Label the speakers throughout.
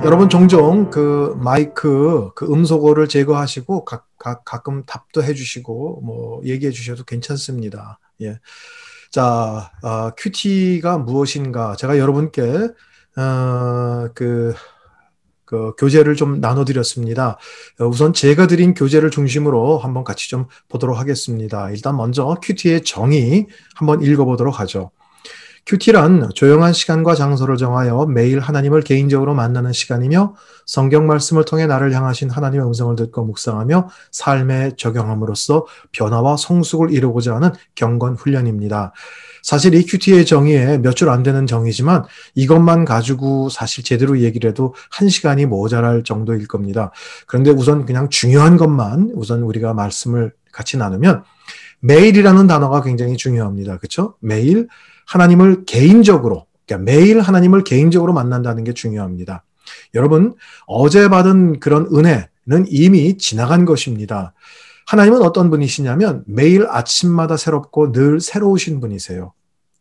Speaker 1: 여러분 종종 그 마이크 그 음소거를 제거하시고 가끔 답도 해주시고 뭐 얘기해 주셔도 괜찮습니다. 예. 자, 큐티가 무엇인가? 제가 여러분께 그 교재를 좀 나눠드렸습니다. 우선 제가 드린 교재를 중심으로 한번 같이 좀 보도록 하겠습니다. 일단 먼저 큐티의 정의 한번 읽어보도록 하죠. 큐티란 조용한 시간과 장소를 정하여 매일 하나님을 개인적으로 만나는 시간이며 성경 말씀을 통해 나를 향하신 하나님의 음성을 듣고 묵상하며 삶에 적용함으로써 변화와 성숙을 이루고자 하는 경건 훈련입니다. 사실 이 큐티의 정의에 몇 줄 안 되는 정의지만 이것만 가지고 사실 제대로 얘기를 해도 1시간이 모자랄 정도일 겁니다. 그런데 우선 그냥 중요한 것만 우선 우리가 말씀을 같이 나누면 매일이라는 단어가 굉장히 중요합니다. 그렇죠? 매일 하나님을 개인적으로, 그러니까 매일 하나님을 개인적으로 만난다는 게 중요합니다. 여러분, 어제 받은 그런 은혜는 이미 지나간 것입니다. 하나님은 어떤 분이시냐면 매일 아침마다 새롭고 늘 새로우신 분이세요.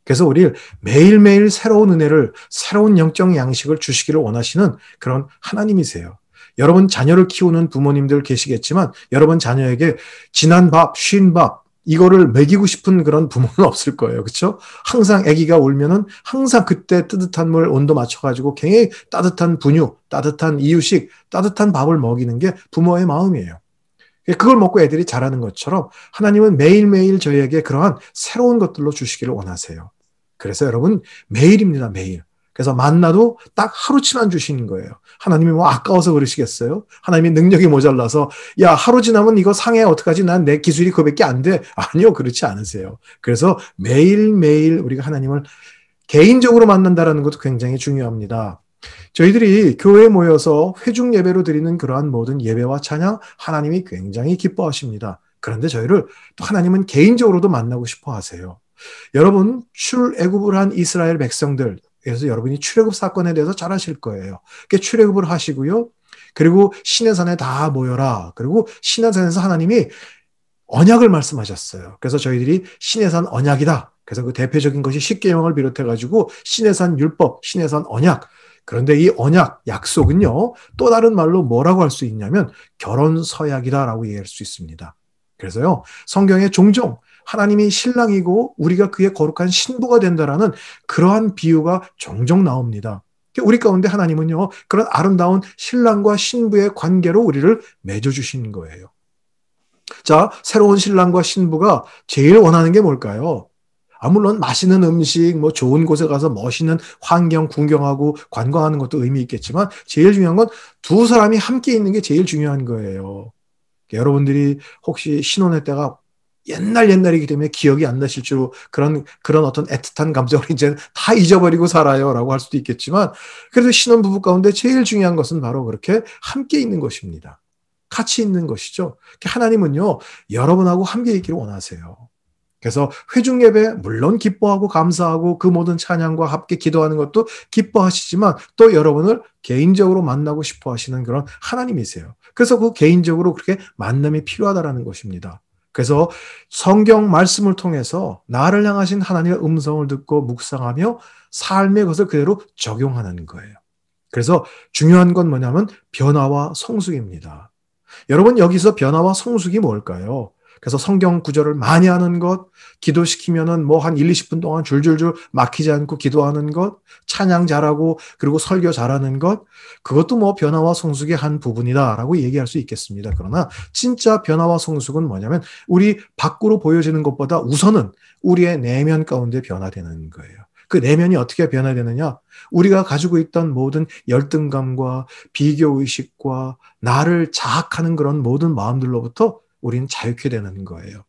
Speaker 1: 그래서 우리 매일매일 새로운 은혜를, 새로운 영적 양식을 주시기를 원하시는 그런 하나님이세요. 여러분 자녀를 키우는 부모님들 계시겠지만 여러분 자녀에게 진한 밥, 쉰 밥, 이거를 먹이고 싶은 그런 부모는 없을 거예요. 그렇죠? 항상 아기가 울면은 항상 그때 뜨뜻한 물 온도 맞춰가지고 굉장히 따뜻한 분유, 따뜻한 이유식, 따뜻한 밥을 먹이는 게 부모의 마음이에요. 그걸 먹고 애들이 자라는 것처럼 하나님은 매일매일 저희에게 그러한 새로운 것들로 주시기를 원하세요. 그래서 여러분 매일입니다. 매일. 그래서 만나도 딱 하루치만 주시는 거예요. 하나님이 뭐 아까워서 그러시겠어요? 하나님이 능력이 모자라서 야 하루 지나면 이거 상해 어떡하지? 난 내 기술이 그밖에 안 돼. 아니요. 그렇지 않으세요. 그래서 매일매일 우리가 하나님을 개인적으로 만난다는 것도 굉장히 중요합니다. 저희들이 교회에 모여서 회중 예배로 드리는 그러한 모든 예배와 찬양 하나님이 굉장히 기뻐하십니다. 그런데 저희를 또 하나님은 개인적으로도 만나고 싶어 하세요. 여러분 출애굽을 한 이스라엘 백성들 그래서 여러분이 출애굽 사건에 대해서 잘 아실 거예요. 출애굽을 하시고요. 그리고 시내산에 다 모여라. 그리고 시내산에서 하나님이 언약을 말씀하셨어요. 그래서 저희들이 시내산 언약이다. 그래서 그 대표적인 것이 십계명을 비롯해가지고 시내산 율법, 시내산 언약. 그런데 이 언약, 약속은요. 또 다른 말로 뭐라고 할 수 있냐면 결혼 서약이다라고 얘기할 수 있습니다. 그래서요. 성경에 종종 하나님이 신랑이고 우리가 그의 거룩한 신부가 된다라는 그러한 비유가 종종 나옵니다. 우리 가운데 하나님은요. 그런 아름다운 신랑과 신부의 관계로 우리를 맺어주신 거예요. 자, 새로운 신랑과 신부가 제일 원하는 게 뭘까요? 물론 맛있는 음식, 뭐 좋은 곳에 가서 멋있는 환경 구경하고 관광하는 것도 의미 있겠지만 제일 중요한 건 두 사람이 함께 있는 게 제일 중요한 거예요. 여러분들이 혹시 신혼의 때가 옛날이기 때문에 기억이 안 나실 줄 그런 어떤 애틋한 감정을 이제 다 잊어버리고 살아요라고 할 수도 있겠지만 그래도 신혼부부 가운데 제일 중요한 것은 바로 그렇게 함께 있는 것입니다. 같이 있는 것이죠. 하나님은요 여러분하고 함께 있기를 원하세요. 그래서 회중 예배 물론 기뻐하고 감사하고 그 모든 찬양과 함께 기도하는 것도 기뻐하시지만 또 여러분을 개인적으로 만나고 싶어 하시는 그런 하나님이세요. 그래서 그 개인적으로 그렇게 만남이 필요하다라는 것입니다. 그래서 성경 말씀을 통해서 나를 향하신 하나님의 음성을 듣고 묵상하며 삶의 것을 그대로 적용하는 거예요. 그래서 중요한 건 뭐냐면 변화와 성숙입니다. 여러분 여기서 변화와 성숙이 뭘까요? 그래서 성경 구절을 많이 하는 것, 기도시키면은 뭐 한 1, 20분 동안 줄줄줄 막히지 않고 기도하는 것, 찬양 잘하고 그리고 설교 잘하는 것, 그것도 뭐 변화와 성숙의 한 부분이다라고 얘기할 수 있겠습니다. 그러나 진짜 변화와 성숙은 뭐냐면 우리 밖으로 보여지는 것보다 우선은 우리의 내면 가운데 변화되는 거예요. 그 내면이 어떻게 변화되느냐? 우리가 가지고 있던 모든 열등감과 비교의식과 나를 자학하는 그런 모든 마음들로부터 우리는 자유케 되는 거예요.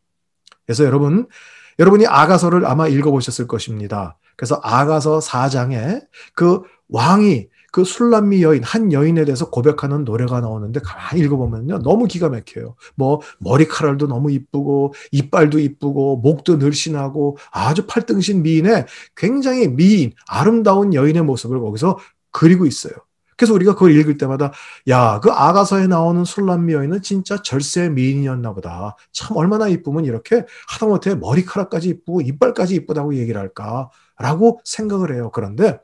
Speaker 1: 그래서 여러분이 아가서를 아마 읽어보셨을 것입니다. 그래서 아가서 4장에 그 왕이 그 술람미 여인, 한 여인에 대해서 고백하는 노래가 나오는데 가만히 읽어보면요. 너무 기가 막혀요. 뭐 머리카락도 너무 이쁘고 이빨도 이쁘고 목도 늘씬하고 아주 팔등신 미인의 굉장히 미인, 아름다운 여인의 모습을 거기서 그리고 있어요. 그래서 우리가 그걸 읽을 때마다 야, 그 아가서에 나오는 술람미 여인은 진짜 절세 미인이었나 보다. 참 얼마나 이쁘면 이렇게 하다못해 머리카락까지 이쁘고 이빨까지 이쁘다고 얘기를 할까라고 생각을 해요. 그런데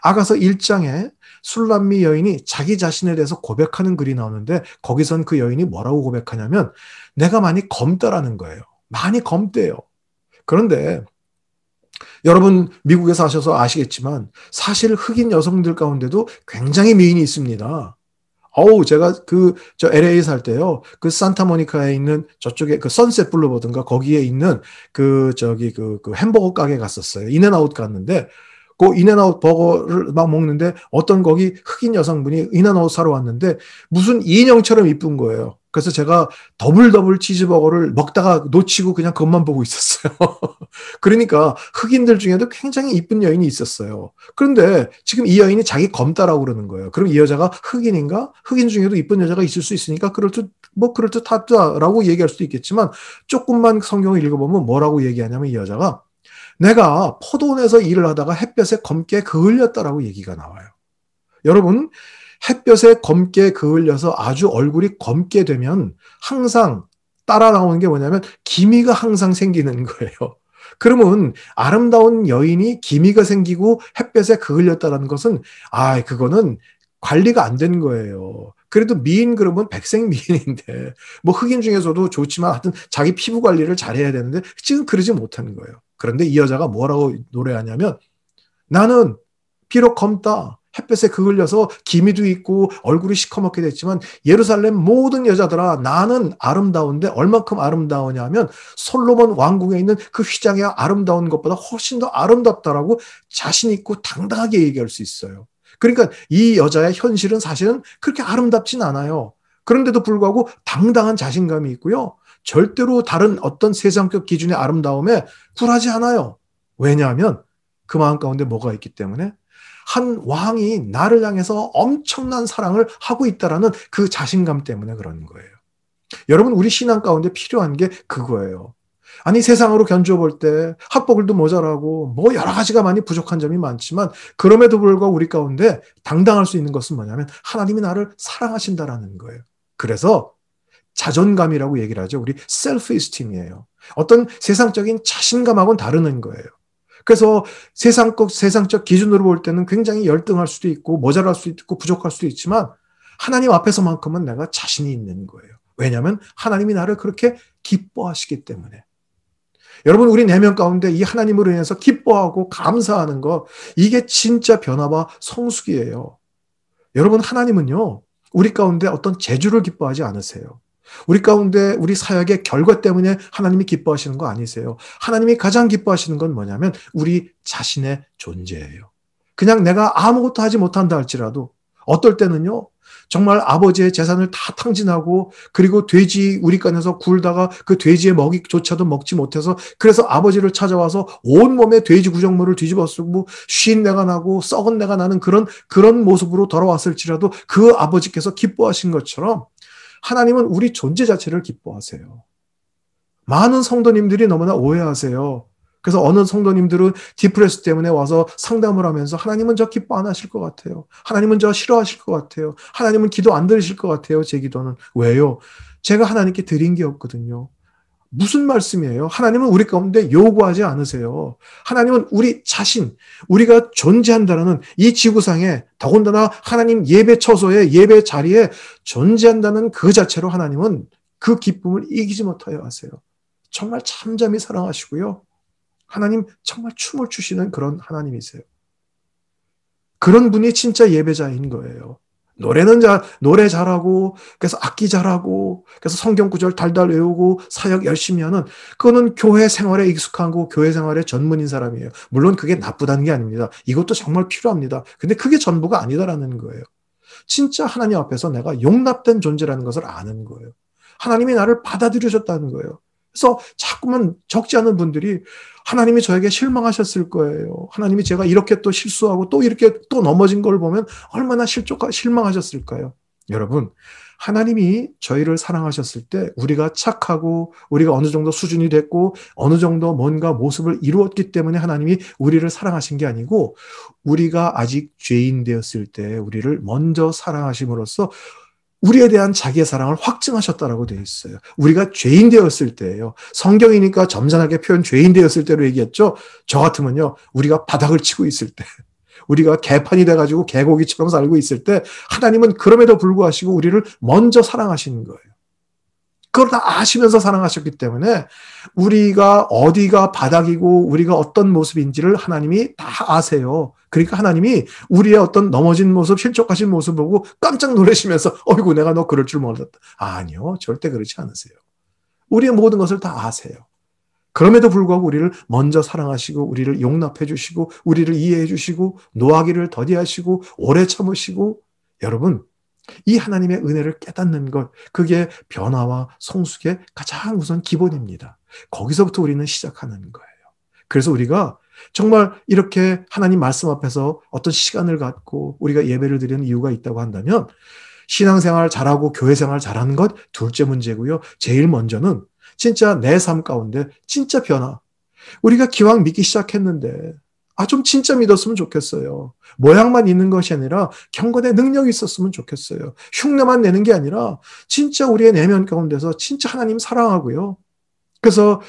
Speaker 1: 아가서 1장에 술람미 여인이 자기 자신에 대해서 고백하는 글이 나오는데 거기선 그 여인이 뭐라고 고백하냐면 내가 많이 검다라는 거예요. 많이 검대요. 그런데 여러분 미국에 사셔서 아시겠지만 사실 흑인 여성들 가운데도 굉장히 미인이 있습니다. 제가 저 LA 살 때요. 그 산타모니카에 있는 저쪽에 그 선셋 블루버든가 거기에 있는 그 햄버거 가게 갔었어요. 인앤아웃 갔는데 그 인앤아웃 버거를 막 먹는데 어떤 거기 흑인 여성분이 인앤아웃 사러 왔는데 무슨 인형처럼 이쁜 거예요. 그래서 제가 더블 치즈버거를 먹다가 놓치고 그냥 그것만 보고 있었어요. 그러니까 흑인들 중에도 굉장히 이쁜 여인이 있었어요. 그런데 지금 이 여인이 자기 검다라고 그러는 거예요. 그럼 이 여자가 흑인인가? 흑인 중에도 이쁜 여자가 있을 수 있으니까 그럴듯하다라고 얘기할 수도 있겠지만 조금만 성경을 읽어보면 뭐라고 얘기하냐면 이 여자가 내가 포도원에서 일을 하다가 햇볕에 검게 그을렸다라고 얘기가 나와요. 여러분, 햇볕에 검게 그을려서 아주 얼굴이 검게 되면 항상 따라 나오는 게 뭐냐면 기미가 항상 생기는 거예요. 그러면 아름다운 여인이 기미가 생기고 햇볕에 그을렸다는 것은 그거는 관리가 안 된 거예요. 그래도 미인 그러면 백색 미인인데 뭐 흑인 중에서도 좋지만 하여튼 자기 피부 관리를 잘해야 되는데 지금 그러지 못하는 거예요. 그런데 이 여자가 뭐라고 노래하냐면 나는 비록 검다. 햇볕에 그을려서 기미도 있고 얼굴이 시커멓게 됐지만 예루살렘 모든 여자들아 나는 아름다운데 얼만큼 아름다우냐면 솔로몬 왕궁에 있는 그 휘장의 아름다운 것보다 훨씬 더 아름답다라고 자신 있고 당당하게 얘기할 수 있어요. 그러니까 이 여자의 현실은 사실은 그렇게 아름답진 않아요. 그런데도 불구하고 당당한 자신감이 있고요. 절대로 다른 어떤 세상적 기준의 아름다움에 굴하지 않아요. 왜냐하면 그 마음 가운데 뭐가 있기 때문에 한 왕이 나를 향해서 엄청난 사랑을 하고 있다라는 그 자신감 때문에 그런 거예요. 여러분 우리 신앙 가운데 필요한 게 그거예요. 아니 세상으로 견주어 볼 때 학벌도 모자라고 뭐 여러 가지가 많이 부족한 점이 많지만 그럼에도 불구하고 우리 가운데 당당할 수 있는 것은 뭐냐면 하나님이 나를 사랑하신다라는 거예요. 그래서 자존감이라고 얘기를 하죠. 우리 셀프-이스팀이에요. 어떤 세상적인 자신감하고는 다르는 거예요. 그래서 세상적 기준으로 볼 때는 굉장히 열등할 수도 있고 모자랄 수도 있고 부족할 수도 있지만 하나님 앞에서만큼은 내가 자신이 있는 거예요. 왜냐하면 하나님이 나를 그렇게 기뻐하시기 때문에. 여러분 우리 내면 가운데 이 하나님으로 인해서 기뻐하고 감사하는 것 이게 진짜 변화와 성숙이에요. 여러분 하나님은요 우리 가운데 어떤 재주를 기뻐하지 않으세요. 우리 가운데 우리 사역의 결과 때문에 하나님이 기뻐하시는 거 아니세요. 하나님이 가장 기뻐하시는 건 뭐냐면 우리 자신의 존재예요. 그냥 내가 아무것도 하지 못한다 할지라도 어떨 때는요. 정말 아버지의 재산을 다 탕진하고 그리고 돼지 우리간에서 굴다가 그 돼지의 먹이조차도 먹지 못해서 그래서 아버지를 찾아와서 온몸에 돼지 구정물을 뒤집어 쓰고 쉰 내가 나고 썩은 내가 나는 그런 모습으로 돌아왔을지라도 그 아버지께서 기뻐하신 것처럼 하나님은 우리 존재 자체를 기뻐하세요. 많은 성도님들이 너무나 오해하세요. 그래서 어느 성도님들은 디프레스 때문에 와서 상담을 하면서 하나님은 저 기뻐 안 하실 것 같아요. 하나님은 저 싫어하실 것 같아요. 하나님은 기도 안 들으실 것 같아요. 제 기도는. 왜요? 제가 하나님께 드린 게 없거든요. 무슨 말씀이에요? 하나님은 우리 가운데 요구하지 않으세요. 하나님은 우리 자신, 우리가 존재한다는 이 지구상에 더군다나 하나님 예배 처소에 예배 자리에 존재한다는 그 자체로 하나님은 그 기쁨을 이기지 못하여 하세요. 정말 잠잠히 사랑하시고요. 하나님 정말 춤을 추시는 그런 하나님이세요. 그런 분이 진짜 예배자인 거예요. 노래 잘하고, 그래서 악기 잘하고, 그래서 성경 구절 달달 외우고, 사역 열심히 하는, 그거는 교회 생활에 익숙하고, 교회 생활에 전문인 사람이에요. 물론 그게 나쁘다는 게 아닙니다. 이것도 정말 필요합니다. 근데 그게 전부가 아니다라는 거예요. 진짜 하나님 앞에서 내가 용납된 존재라는 것을 아는 거예요. 하나님이 나를 받아들여줬다는 거예요. 그래서 자꾸만 적지 않은 분들이 하나님이 저에게 실망하셨을 거예요. 하나님이 제가 이렇게 또 실수하고 또 이렇게 또 넘어진 걸 보면 얼마나 실망하셨을까요? 여러분, 하나님이 저희를 사랑하셨을 때 우리가 착하고 우리가 어느 정도 수준이 됐고 어느 정도 뭔가 모습을 이루었기 때문에 하나님이 우리를 사랑하신 게 아니고 우리가 아직 죄인 되었을 때 우리를 먼저 사랑하심으로써 우리에 대한 자기의 사랑을 확증하셨다라고 되어 있어요. 우리가 죄인 되었을 때예요. 성경이니까 점잖하게 표현 죄인 되었을 때로 얘기했죠. 저 같으면요. 우리가 바닥을 치고 있을 때. 우리가 개판이 돼가지고 개고기처럼 살고 있을 때 하나님은 그럼에도 불구하고 우리를 먼저 사랑하시는 거예요. 그걸 다 아시면서 사랑하셨기 때문에 우리가 어디가 바닥이고 우리가 어떤 모습인지를 하나님이 다 아세요. 그러니까 하나님이 우리의 어떤 넘어진 모습, 실족하신 모습 보고 깜짝 놀라시면서 어이구 내가 너 그럴 줄 몰랐다. 아니요. 절대 그렇지 않으세요. 우리의 모든 것을 다 아세요. 그럼에도 불구하고 우리를 먼저 사랑하시고 우리를 용납해 주시고 우리를 이해해 주시고 노하기를 더디하시고 오래 참으시고 여러분 이 하나님의 은혜를 깨닫는 것 그게 변화와 성숙의 가장 우선 기본입니다. 거기서부터 우리는 시작하는 거예요. 그래서 우리가 정말 이렇게 하나님 말씀 앞에서 어떤 시간을 갖고 우리가 예배를 드리는 이유가 있다고 한다면 신앙생활 잘하고 교회생활 잘하는 것 둘째 문제고요. 제일 먼저는 진짜 내 삶 가운데 진짜 변화. 우리가 기왕 믿기 시작했는데 좀 진짜 믿었으면 좋겠어요. 모양만 있는 것이 아니라 경건의 능력이 있었으면 좋겠어요. 흉내만 내는 게 아니라 진짜 우리의 내면 가운데서 진짜 하나님 사랑하고요. 그래서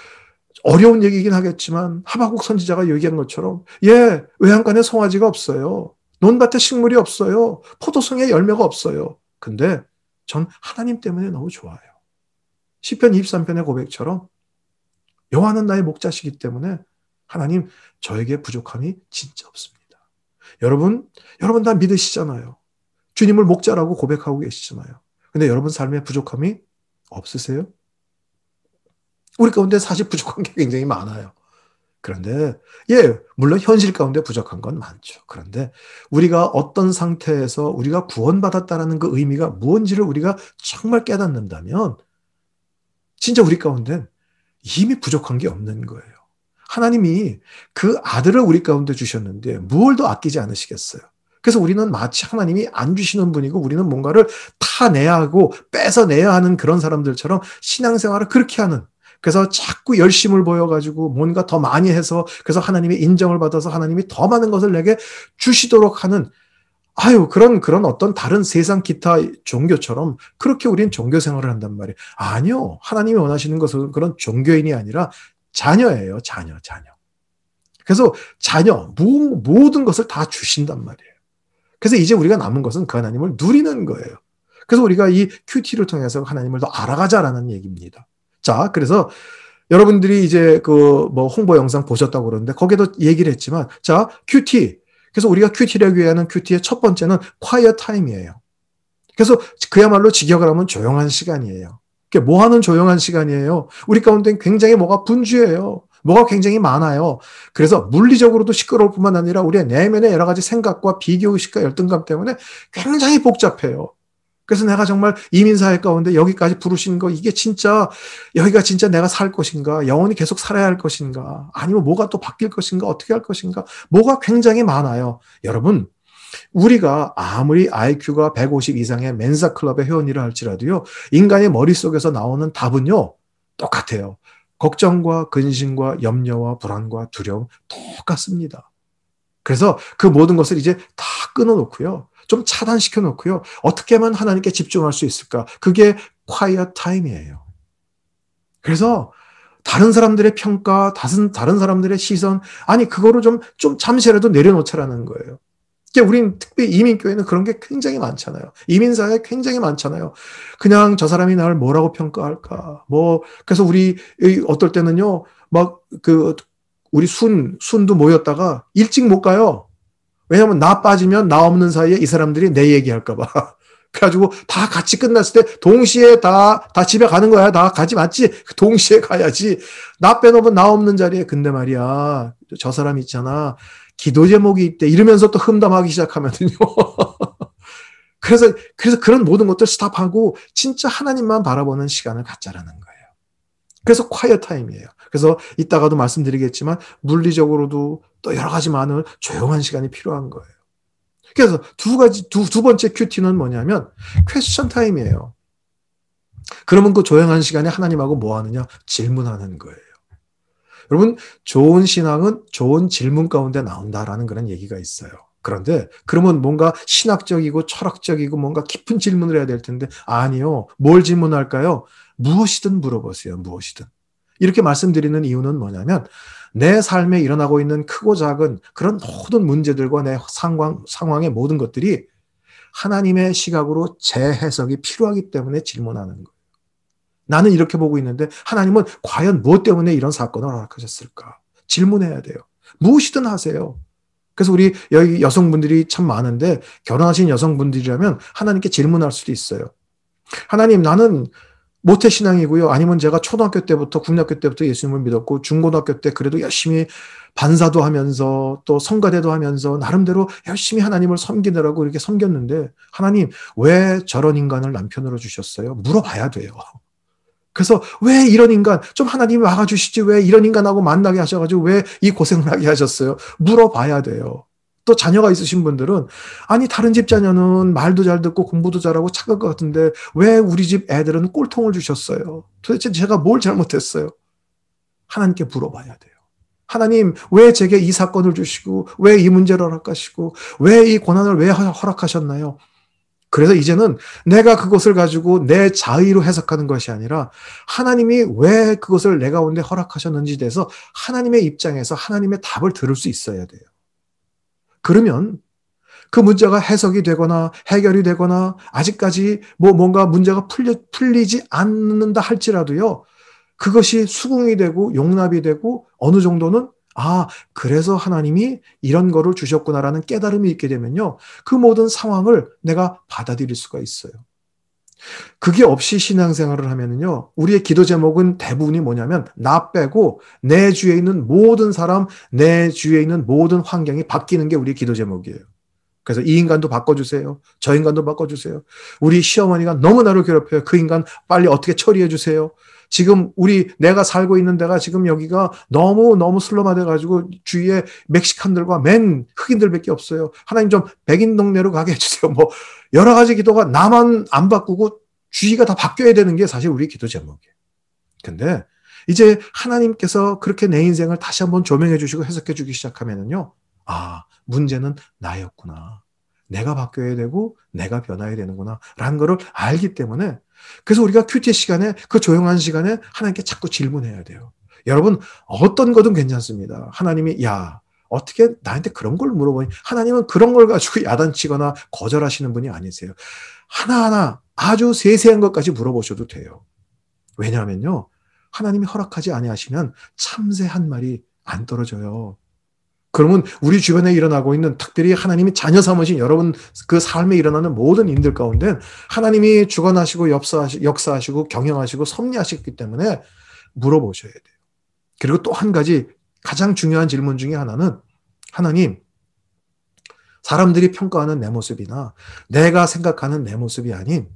Speaker 1: 어려운 얘기이긴 하겠지만 하박국 선지자가 얘기한 것처럼 외양간에 송아지가 없어요. 논밭에 식물이 없어요. 포도송에 열매가 없어요. 근데 전 하나님 때문에 너무 좋아요. 시편 23편의 고백처럼 여호와는 나의 목자시기 때문에 하나님 저에게 부족함이 진짜 없습니다. 여러분 다 믿으시잖아요. 주님을 목자라고 고백하고 계시잖아요. 근데 여러분 삶에 부족함이 없으세요? 우리 가운데 사실 부족한 게 굉장히 많아요. 그런데 물론 현실 가운데 부족한 건 많죠. 그런데 우리가 어떤 상태에서 우리가 구원받았다는 그 의미가 무엇인지를 우리가 정말 깨닫는다면 진짜 우리 가운데 이미 부족한 게 없는 거예요. 하나님이 그 아들을 우리 가운데 주셨는데 무얼 더 아끼지 않으시겠어요? 그래서 우리는 마치 하나님이 안 주시는 분이고 우리는 뭔가를 타내야 하고 뺏어내야 하는 그런 사람들처럼 신앙생활을 그렇게 하는 그래서 자꾸 열심을 보여가지고 뭔가 더 많이 해서 그래서 하나님의 인정을 받아서 하나님이 더 많은 것을 내게 주시도록 하는 그런 어떤 다른 세상 기타 종교처럼 그렇게 우린 종교 생활을 한단 말이에요. 아니요. 하나님이 원하시는 것은 그런 종교인이 아니라 자녀예요. 자녀. 그래서 모든 것을 다 주신단 말이에요. 그래서 이제 우리가 남은 것은 그 하나님을 누리는 거예요. 그래서 우리가 이 큐티를 통해서 하나님을 더 알아가자라는 얘기입니다. 자, 그래서 여러분들이 이제 홍보 영상 보셨다고 그러는데 거기에도 얘기를 했지만 자, 큐티. 그래서 우리가 큐티를 하기 위한 큐티의 첫 번째는 quiet time이에요. 그래서 그야말로 직역을 하면 조용한 시간이에요. 뭐 하는 조용한 시간이에요? 우리 가운데 굉장히 뭐가 분주해요. 뭐가 굉장히 많아요. 그래서 물리적으로도 시끄러울 뿐만 아니라 우리의 내면의 여러 가지 생각과 비교의식과 열등감 때문에 굉장히 복잡해요. 그래서 내가 정말 이민사회 가운데 여기까지 부르신 거 이게 진짜 여기가 진짜 내가 살 것인가 영원히 계속 살아야 할 것인가 아니면 뭐가 또 바뀔 것인가 어떻게 할 것인가 뭐가 굉장히 많아요. 여러분 우리가 아무리 IQ가 150 이상의 멘사 클럽의 회원이라 할지라도요 인간의 머릿속에서 나오는 답은요 똑같아요. 걱정과 근심과 염려와 불안과 두려움 똑같습니다. 그래서 그 모든 것을 이제 다 끊어놓고요. 좀 차단시켜 놓고요. 어떻게 하면 하나님께 집중할 수 있을까? 그게 quiet time이에요. 그래서 다른 사람들의 평가, 다른 사람들의 시선, 그거를 좀 잠시라도 내려놓자라는 거예요. 우린 특히 이민교회는 그런 게 굉장히 많잖아요. 이민사회 굉장히 많잖아요. 그냥 저 사람이 나를 뭐라고 평가할까? 그래서 우리 어떨 때는요, 우리 순도 모였다가 일찍 못 가요. 왜냐면 나 빠지면 나 없는 사이에 이 사람들이 내 얘기할까봐. 그래가지고 다 같이 끝났을 때 동시에 다 집에 가는 거야. 다 가지 맞지? 동시에 가야지. 나 빼놓으면 나 없는 자리에. 근데 말이야. 저 사람 있잖아. 기도 제목이 있대. 이러면서 또 흠담하기 시작하면은요. 그래서 그런 모든 것들 스탑하고 진짜 하나님만 바라보는 시간을 갖자라는 거예요. 그래서 quiet time이에요. 그래서 이따가도 말씀드리겠지만 물리적으로도 또 여러 가지 많은 조용한 시간이 필요한 거예요. 그래서 두 번째 큐티는 뭐냐면 퀘스천 타임이에요. 그러면 그 조용한 시간에 하나님하고 뭐 하느냐? 질문하는 거예요. 여러분, 좋은 신앙은 좋은 질문 가운데 나온다라는 그런 얘기가 있어요. 그런데 그러면 뭔가 신학적이고 철학적이고 뭔가 깊은 질문을 해야 될 텐데 아니요. 뭘 질문할까요? 무엇이든 물어보세요. 무엇이든. 이렇게 말씀드리는 이유는 뭐냐면 내 삶에 일어나고 있는 크고 작은 그런 모든 문제들과 내 상황의 모든 것들이 하나님의 시각으로 재해석이 필요하기 때문에 질문하는 거예요. 나는 이렇게 보고 있는데 하나님은 과연 무엇 때문에 이런 사건을 허락하셨을까? 질문해야 돼요. 무엇이든 하세요. 그래서 우리 여기 여성분들이 참 많은데 결혼하신 여성분들이라면 하나님께 질문할 수도 있어요. 하나님, 나는 모태신앙이고요. 아니면 제가 초등학교 때부터 국민학교 때부터 예수님을 믿었고 중고등학교 때 그래도 열심히 반사도 하면서 또 성가대도 하면서 나름대로 열심히 하나님을 섬기느라고 이렇게 섬겼는데 하나님 왜 저런 인간을 남편으로 주셨어요? 물어봐야 돼요. 그래서 왜 이런 인간 좀 하나님이 막아주시지 왜 이런 인간하고 만나게 하셔가지고 왜 이 고생을 하게 하셨어요? 물어봐야 돼요. 또 자녀가 있으신 분들은 아니 다른 집 자녀는 말도 잘 듣고 공부도 잘하고 착할 것 같은데 왜 우리 집 애들은 꼴통을 주셨어요? 도대체 제가 뭘 잘못했어요? 하나님께 물어봐야 돼요. 하나님 왜 제게 이 사건을 주시고 왜 이 문제를 허락하시고 왜 이 고난을 왜 허락하셨나요? 그래서 이제는 내가 그것을 가지고 내 자의로 해석하는 것이 아니라 하나님이 왜 그것을 내 가운데 허락하셨는지 대해서 하나님의 입장에서 하나님의 답을 들을 수 있어야 돼요. 그러면 그 문제가 해석이 되거나 해결이 되거나 아직까지 뭔가 문제가 풀리지 않는다 할지라도요. 그것이 수긍이 되고 용납이 되고 어느 정도는 그래서 하나님이 이런 거를 주셨구나라는 깨달음이 있게 되면요. 그 모든 상황을 내가 받아들일 수가 있어요. 그게 없이 신앙생활을 하면요. 우리의 기도 제목은 대부분이 뭐냐면 나 빼고 내 주위에 있는 모든 사람, 내 주위에 있는 모든 환경이 바뀌는 게 우리의 기도 제목이에요. 그래서 이 인간도 바꿔주세요. 저 인간도 바꿔주세요. 우리 시어머니가 너무 나를 괴롭혀요. 그 인간 빨리 어떻게 처리해 주세요. 지금 내가 살고 있는 데가 지금 여기가 너무 슬럼화돼가지고 주위에 멕시칸들과 맨 흑인들밖에 없어요. 하나님 좀 백인 동네로 가게 해주세요. 여러 가지 기도가 나만 안 바꾸고 주위가 다 바뀌어야 되는 게 사실 우리 기도 제목이에요. 근데 이제 하나님께서 그렇게 내 인생을 다시 한번 조명해 주시고 해석해 주기 시작하면은요. 문제는 나였구나. 내가 바뀌어야 되고 내가 변화해야 되는구나 라는 거를 알기 때문에 그래서 우리가 큐티 시간에 그 조용한 시간에 하나님께 자꾸 질문해야 돼요. 여러분 어떤 거든 괜찮습니다. 하나님이 어떻게 나한테 그런 걸 물어보니 하나님은 그런 걸 가지고 야단치거나 거절하시는 분이 아니세요. 하나하나 아주 세세한 것까지 물어보셔도 돼요. 왜냐하면요. 하나님이 허락하지 아니하시면 참새 한 마리 안 떨어져요. 그러면 우리 주변에 일어나고 있는 특별히 하나님이 자녀 삼으신 여러분 그 삶에 일어나는 모든 일들 가운데 하나님이 주관하시고 역사하시고 경영하시고 섭리하셨기 때문에 물어보셔야 돼요. 그리고 또 한 가지 가장 중요한 질문 중에 하나는 하나님 사람들이 평가하는 내 모습이나 내가 생각하는 내 모습이 아닌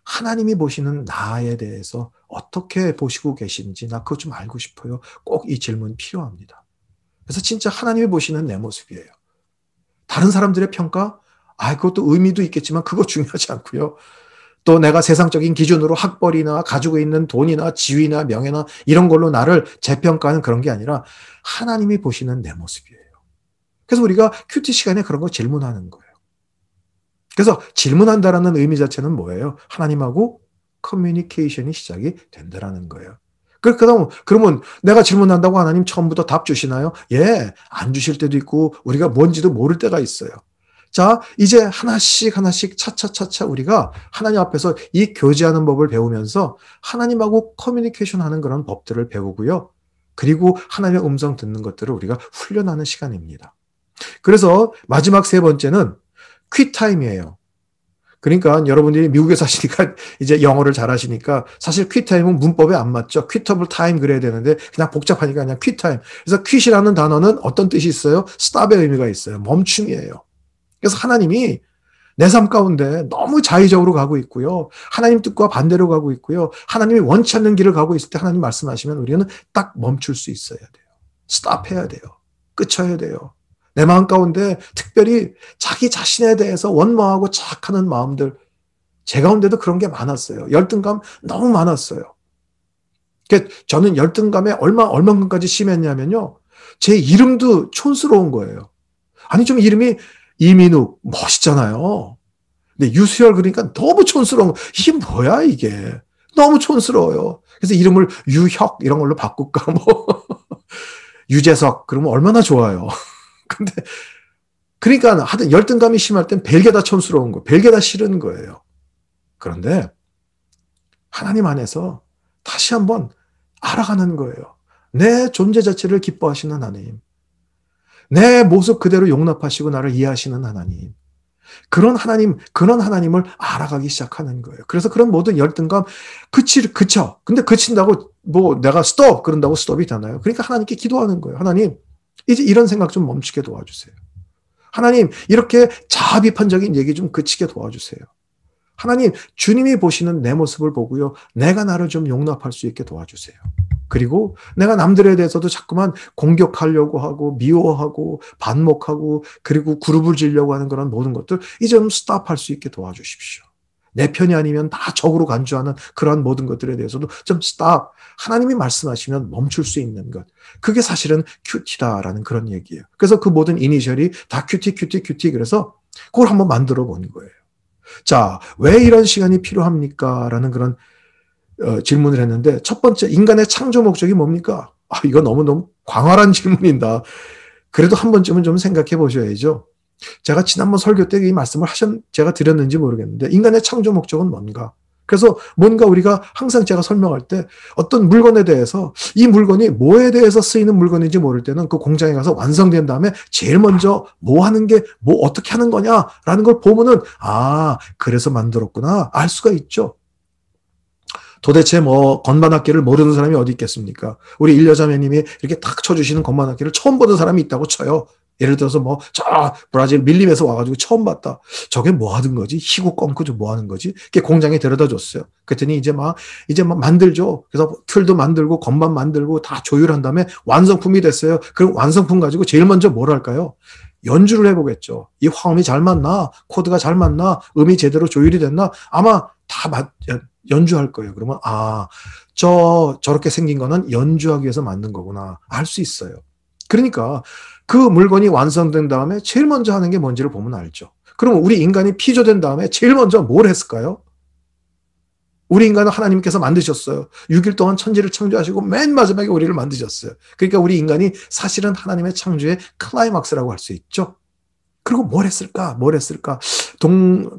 Speaker 1: 하나님이 보시는 나에 대해서 어떻게 보시고 계신지 나 그거 좀 알고 싶어요. 꼭 이 질문 필요합니다. 그래서 진짜 하나님이 보시는 내 모습이에요. 다른 사람들의 평가? 그것도 의미도 있겠지만 그거 중요하지 않고요. 또 내가 세상적인 기준으로 학벌이나 가지고 있는 돈이나 지위나 명예나 이런 걸로 나를 재평가하는 그런 게 아니라 하나님이 보시는 내 모습이에요. 그래서 우리가 큐티 시간에 그런 거 질문하는 거예요. 그래서 질문한다라는 의미 자체는 뭐예요? 하나님하고 커뮤니케이션이 시작이 된다라는 거예요. 그러면 내가 질문한다고 하나님 처음부터 답 주시나요? 안 주실 때도 있고 우리가 뭔지도 모를 때가 있어요. 자, 이제 하나씩 차차차차 우리가 하나님 앞에서 이 교제하는 법을 배우면서 하나님하고 커뮤니케이션 하는 그런 법들을 배우고요. 그리고 하나님의 음성 듣는 것들을 우리가 훈련하는 시간입니다. 그래서 마지막 세 번째는 퀴타임이에요. 그러니까 여러분들이 미국에 사시니까 이제 영어를 잘하시니까 사실 퀴타임은 문법에 안 맞죠. 퀴터블 타임 그래야 되는데 그냥 복잡하니까 그냥 퀴타임. 그래서 퀴이라는 단어는 어떤 뜻이 있어요? 스탑의 의미가 있어요. 멈춤이에요. 그래서 하나님이 내 삶 가운데 너무 자의적으로 가고 있고요. 하나님 뜻과 반대로 가고 있고요. 하나님이 원치 않는 길을 가고 있을 때 하나님 말씀하시면 우리는 딱 멈출 수 있어야 돼요. 스탑해야 돼요. 끝쳐야 돼요. 내 마음 가운데 특별히 자기 자신에 대해서 원망하고 자학하는 마음들 제 가운데도 그런 게 많았어요. 열등감 너무 많았어요. 저는 열등감에 얼만큼까지 심했냐면요. 제 이름도 촌스러운 거예요. 아니 좀 이름이 이민욱 멋있잖아요. 근데 유수열 그러니까 너무 촌스러운 거. 이게 뭐야 이게. 너무 촌스러워요. 그래서 이름을 유혁 이런 걸로 바꿀까 뭐 유재석 그러면 얼마나 좋아요. 근데 그러니까 하여튼 열등감이 심할 땐 벨게다 촌스러운 거, 벨게다 싫은 거예요. 그런데 하나님 안에서 다시 한번 알아가는 거예요. 내 존재 자체를 기뻐하시는 하나님, 내 모습 그대로 용납하시고 나를 이해하시는 하나님, 그런 하나님을 알아가기 시작하는 거예요. 그래서 그런 모든 열등감 그쳐. 근데 그친다고 뭐 내가 스톱 그런다고 스톱이 되나요? 그러니까 하나님께 기도하는 거예요. 하나님, 이제 이런 생각 좀 멈추게 도와주세요. 하나님, 이렇게 자아 비판적인 얘기 좀 그치게 도와주세요. 하나님, 주님이 보시는 내 모습을 보고요. 내가 나를 좀 용납할 수 있게 도와주세요. 그리고 내가 남들에 대해서도 자꾸만 공격하려고 하고 미워하고 반목하고 그리고 그룹을 지려고 하는 그런 모든 것들 이제 좀 스탑할 수 있게 도와주십시오. 내 편이 아니면 다 적으로 간주하는 그러한 모든 것들에 대해서도 좀 스탑. 하나님이 말씀하시면 멈출 수 있는 것. 그게 사실은 큐티다라는 그런 얘기예요. 그래서 그 모든 이니셜이 다 큐티. 그래서 그걸 한번 만들어 본 거예요. 자, 왜 이런 시간이 필요합니까? 라는 그런 질문을 했는데 첫 번째, 인간의 창조 목적이 뭡니까? 이거 너무너무 광활한 질문인다. 그래도 한 번쯤은 좀 생각해 보셔야죠. 제가 지난번 설교 때 이 말씀을 제가 드렸는지 모르겠는데 인간의 창조 목적은 뭔가? 그래서 뭔가 우리가 항상 제가 설명할 때 어떤 물건에 대해서 이 물건이 뭐에 대해서 쓰이는 물건인지 모를 때는 그 공장에 가서 완성된 다음에 제일 먼저 뭐 하는 게 뭐 어떻게 하는 거냐라는 걸 보면은 그래서 만들었구나 알 수가 있죠. 도대체 뭐 건반악기를 모르는 사람이 어디 있겠습니까? 우리 일여자매님이 이렇게 탁 쳐주시는 건반악기를 처음 보는 사람이 있다고 쳐요. 예를 들어서 뭐 저 브라질 밀림에서 와가지고 처음 봤다. 저게 뭐 하는 거지? 희고 껌고 뭐 하는 거지? 그게 공장에 데려다 줬어요. 그랬더니 이제 막 만들죠. 그래서 툴도 만들고 건반 만들고 다 조율한 다음에 완성품이 됐어요. 그럼 완성품 가지고 제일 먼저 뭘 할까요? 연주를 해보겠죠. 이 화음이 잘 맞나? 코드가 잘 맞나? 음이 제대로 조율이 됐나? 아마 다 연주할 거예요. 그러면 저렇게 생긴 거는 연주하기 위해서 만든 거구나. 알 수 있어요. 그러니까 그 물건이 완성된 다음에 제일 먼저 하는 게 뭔지를 보면 알죠. 그러면 우리 인간이 피조된 다음에 제일 먼저 뭘 했을까요? 우리 인간은 하나님께서 만드셨어요. 6일 동안 천지를 창조하시고 맨 마지막에 우리를 만드셨어요. 그러니까 우리 인간이 사실은 하나님의 창조의 클라이막스라고 할 수 있죠. 그리고 뭘 했을까?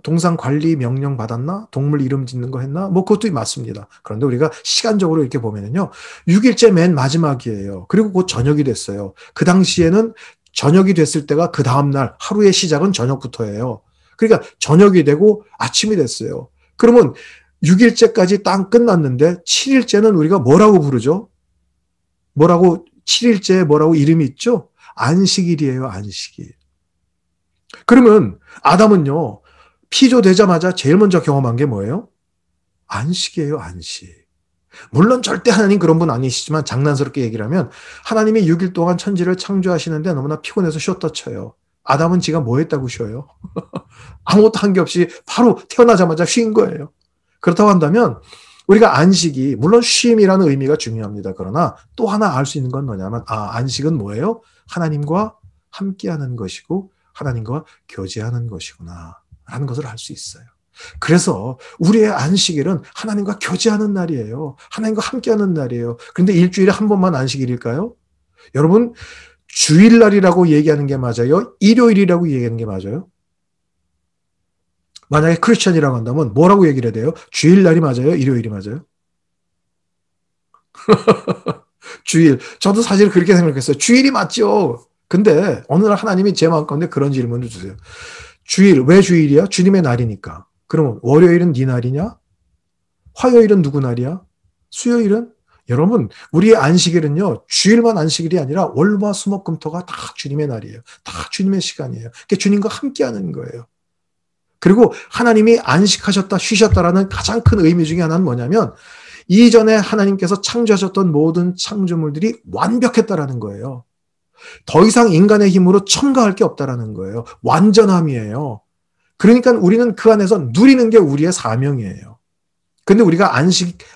Speaker 1: 동상 관리 명령 받았나? 동물 이름 짓는 거 했나? 뭐 그것도 맞습니다. 그런데 우리가 시간적으로 이렇게 보면은요, 6일째 맨 마지막이에요. 그리고 곧 저녁이 됐어요. 그 당시에는 저녁이 됐을 때가 그 다음날 하루의 시작은 저녁부터예요. 그러니까 저녁이 되고 아침이 됐어요. 그러면 6일째까지 딱 끝났는데 7일째는 우리가 뭐라고 부르죠? 7일째 뭐라고 이름이 있죠? 안식일이에요, 안식일. 그러면 아담은요, 피조되자마자 제일 먼저 경험한 게 뭐예요? 안식이에요, 안식. 물론 절대 하나님 그런 분 아니시지만 장난스럽게 얘기를 하면 하나님이 6일 동안 천지를 창조하시는데 너무나 피곤해서 쉬었다 쳐요. 아담은 지가 뭐 했다고 쉬어요? 아무것도 한 게 없이 바로 태어나자마자 쉰 거예요. 그렇다고 한다면 우리가 안식이 물론 쉼이라는 의미가 중요합니다. 그러나 또 하나 알 수 있는 건 뭐냐면 안식은 뭐예요? 하나님과 함께하는 것이고 하나님과 교제하는 것이구나 라는 것을 알 수 있어요. 그래서 우리의 안식일은 하나님과 교제하는 날이에요. 하나님과 함께하는 날이에요. 그런데 일주일에 한 번만 안식일일까요? 여러분, 주일날이라고 얘기하는 게 맞아요? 일요일이라고 얘기하는 게 맞아요? 만약에 크리스천이라고 한다면 뭐라고 얘기를 해야 돼요? 주일날이 맞아요? 일요일이 맞아요? 주일. 저도 사실 그렇게 생각했어요. 주일이 맞죠? 근데 어느 날 하나님이 제 마음 가운데 그런 질문을 주세요. 주일, 왜 주일이야? 주님의 날이니까. 그러면 월요일은 네 날이냐? 화요일은 누구 날이야? 수요일은? 여러분, 우리의 안식일은요, 주일만 안식일이 아니라 월화 수목금토가 다 주님의 날이에요. 다 주님의 시간이에요. 그러니까 주님과 함께하는 거예요. 그리고 하나님이 안식하셨다, 쉬셨다라는 가장 큰 의미 중에 하나는 뭐냐면 이전에 하나님께서 창조하셨던 모든 창조물들이 완벽했다라는 거예요. 더 이상 인간의 힘으로 첨가할 게 없다라는 거예요. 완전함이에요. 그러니까 우리는 그 안에서 누리는 게 우리의 사명이에요. 근데 우리가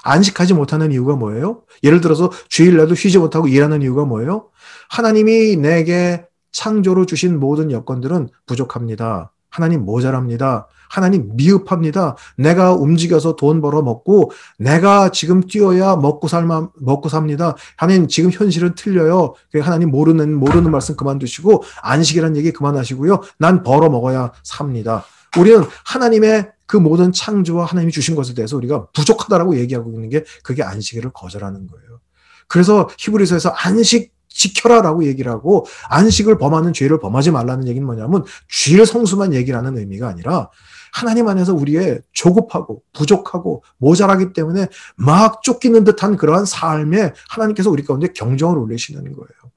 Speaker 1: 안식하지 못하는 이유가 뭐예요? 예를 들어서 주일날도 쉬지 못하고 일하는 이유가 뭐예요? 하나님이 내게 창조로 주신 모든 여건들은 부족합니다. 하나님 모자랍니다. 하나님 미흡합니다. 내가 움직여서 돈 벌어 먹고 내가 지금 뛰어야 먹고 삽니다. 하나님 지금 현실은 틀려요. 하나님 모르는 말씀 그만두시고 안식이라는 얘기 그만하시고요. 난 벌어 먹어야 삽니다. 우리는 하나님의 그 모든 창조와 하나님이 주신 것에 대해서 우리가 부족하다라고 얘기하고 있는 게 그게 안식일을 거절하는 거예요. 그래서 히브리서에서 안식 지켜라라고 얘기를 하고 안식을 범하는 죄를 범하지 말라는 얘기는 뭐냐면 죄를 성수만 얘기를 하는 의미가 아니라 하나님 안에서 우리의 조급하고 부족하고 모자라기 때문에 막 쫓기는 듯한 그러한 삶에 하나님께서 우리 가운데 경정을 올리시는 거예요.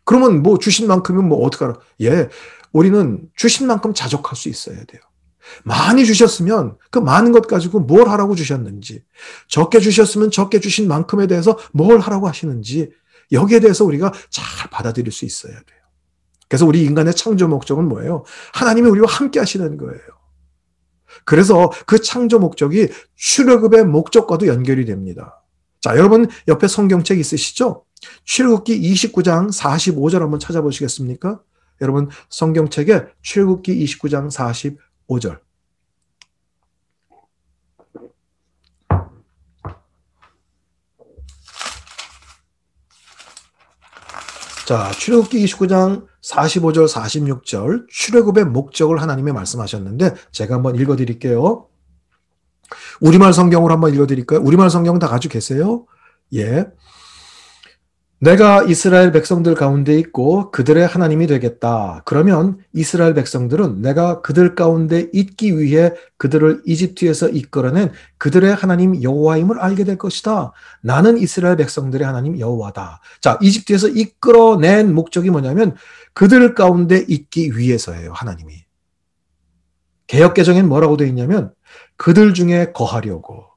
Speaker 1: 그러면 뭐 주신 만큼은 뭐 어떡하라. 예, 우리는 주신 만큼 자족할 수 있어야 돼요. 많이 주셨으면 그 많은 것 가지고 뭘 하라고 주셨는지, 적게 주셨으면 적게 주신 만큼에 대해서 뭘 하라고 하시는지 여기에 대해서 우리가 잘 받아들일 수 있어야 돼요. 그래서 우리 인간의 창조 목적은 뭐예요? 하나님이 우리와 함께 하시는 거예요. 그래서 그 창조 목적이 출애굽의 목적과도 연결이 됩니다. 자, 여러분 옆에 성경책 있으시죠? 출애굽기 29장 45절 한번 찾아보시겠습니까? 여러분 성경책에 출애굽기 29장 45절. 자, 출애굽기 29장 45절, 46절 출애굽의 목적을 하나님이 말씀하셨는데 제가 한번 읽어드릴게요. 우리말 성경으로 한번 읽어드릴까요? 우리말 성경 다 가지고 계세요? 예. 내가 이스라엘 백성들 가운데 있고 그들의 하나님이 되겠다. 그러면 이스라엘 백성들은 내가 그들 가운데 있기 위해 그들을 이집트에서 이끌어낸 그들의 하나님 여호와임을 알게 될 것이다. 나는 이스라엘 백성들의 하나님 여호와다. 자, 이집트에서 이끌어낸 목적이 뭐냐면 그들 가운데 있기 위해서예요. 하나님이. 개역개정엔 뭐라고 되어 있냐면 그들 중에 거하려고.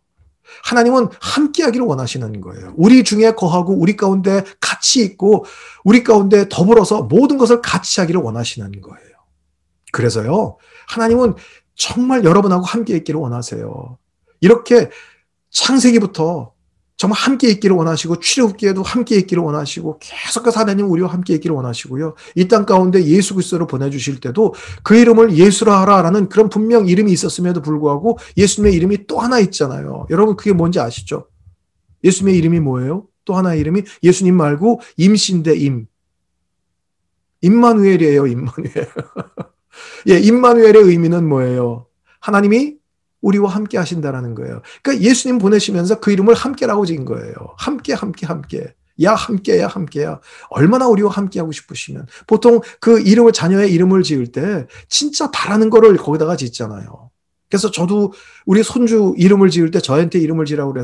Speaker 1: 하나님은 함께하기를 원하시는 거예요. 우리 중에 거하고 우리 가운데 같이 있고 우리 가운데 더불어서 모든 것을 같이 하기를 원하시는 거예요. 그래서요. 하나님은 정말 여러분하고 함께 있기를 원하세요. 이렇게 창세기부터 정말 함께 있기를 원하시고 출애굽기에도 함께 있기를 원하시고 계속해서 하나님 우리와 함께 있기를 원하시고요. 이 땅 가운데 예수 그리스도를 보내주실 때도 그 이름을 예수라 하라라는 그런 분명 이름이 있었음에도 불구하고 예수님의 이름이 또 하나 있잖아요. 여러분 그게 뭔지 아시죠? 예수님의 이름이 뭐예요? 또 하나의 이름이 예수님 말고 임신대 임. 임마누엘이에요. 임마누엘. 예, 임마누엘의 의미는 뭐예요? 하나님이 우리와 함께 하신다라는 거예요. 그러니까 예수님 보내시면서 그 이름을 함께라고 지은 거예요. 함께. 야 함께야. 얼마나 우리와 함께하고 싶으시면. 보통 그 이름을 자녀의 이름을 지을 때 진짜 바라는 거를 거기다가 짓잖아요. 그래서 저도 우리 손주 이름을 지을 때 저한테 이름을 지라고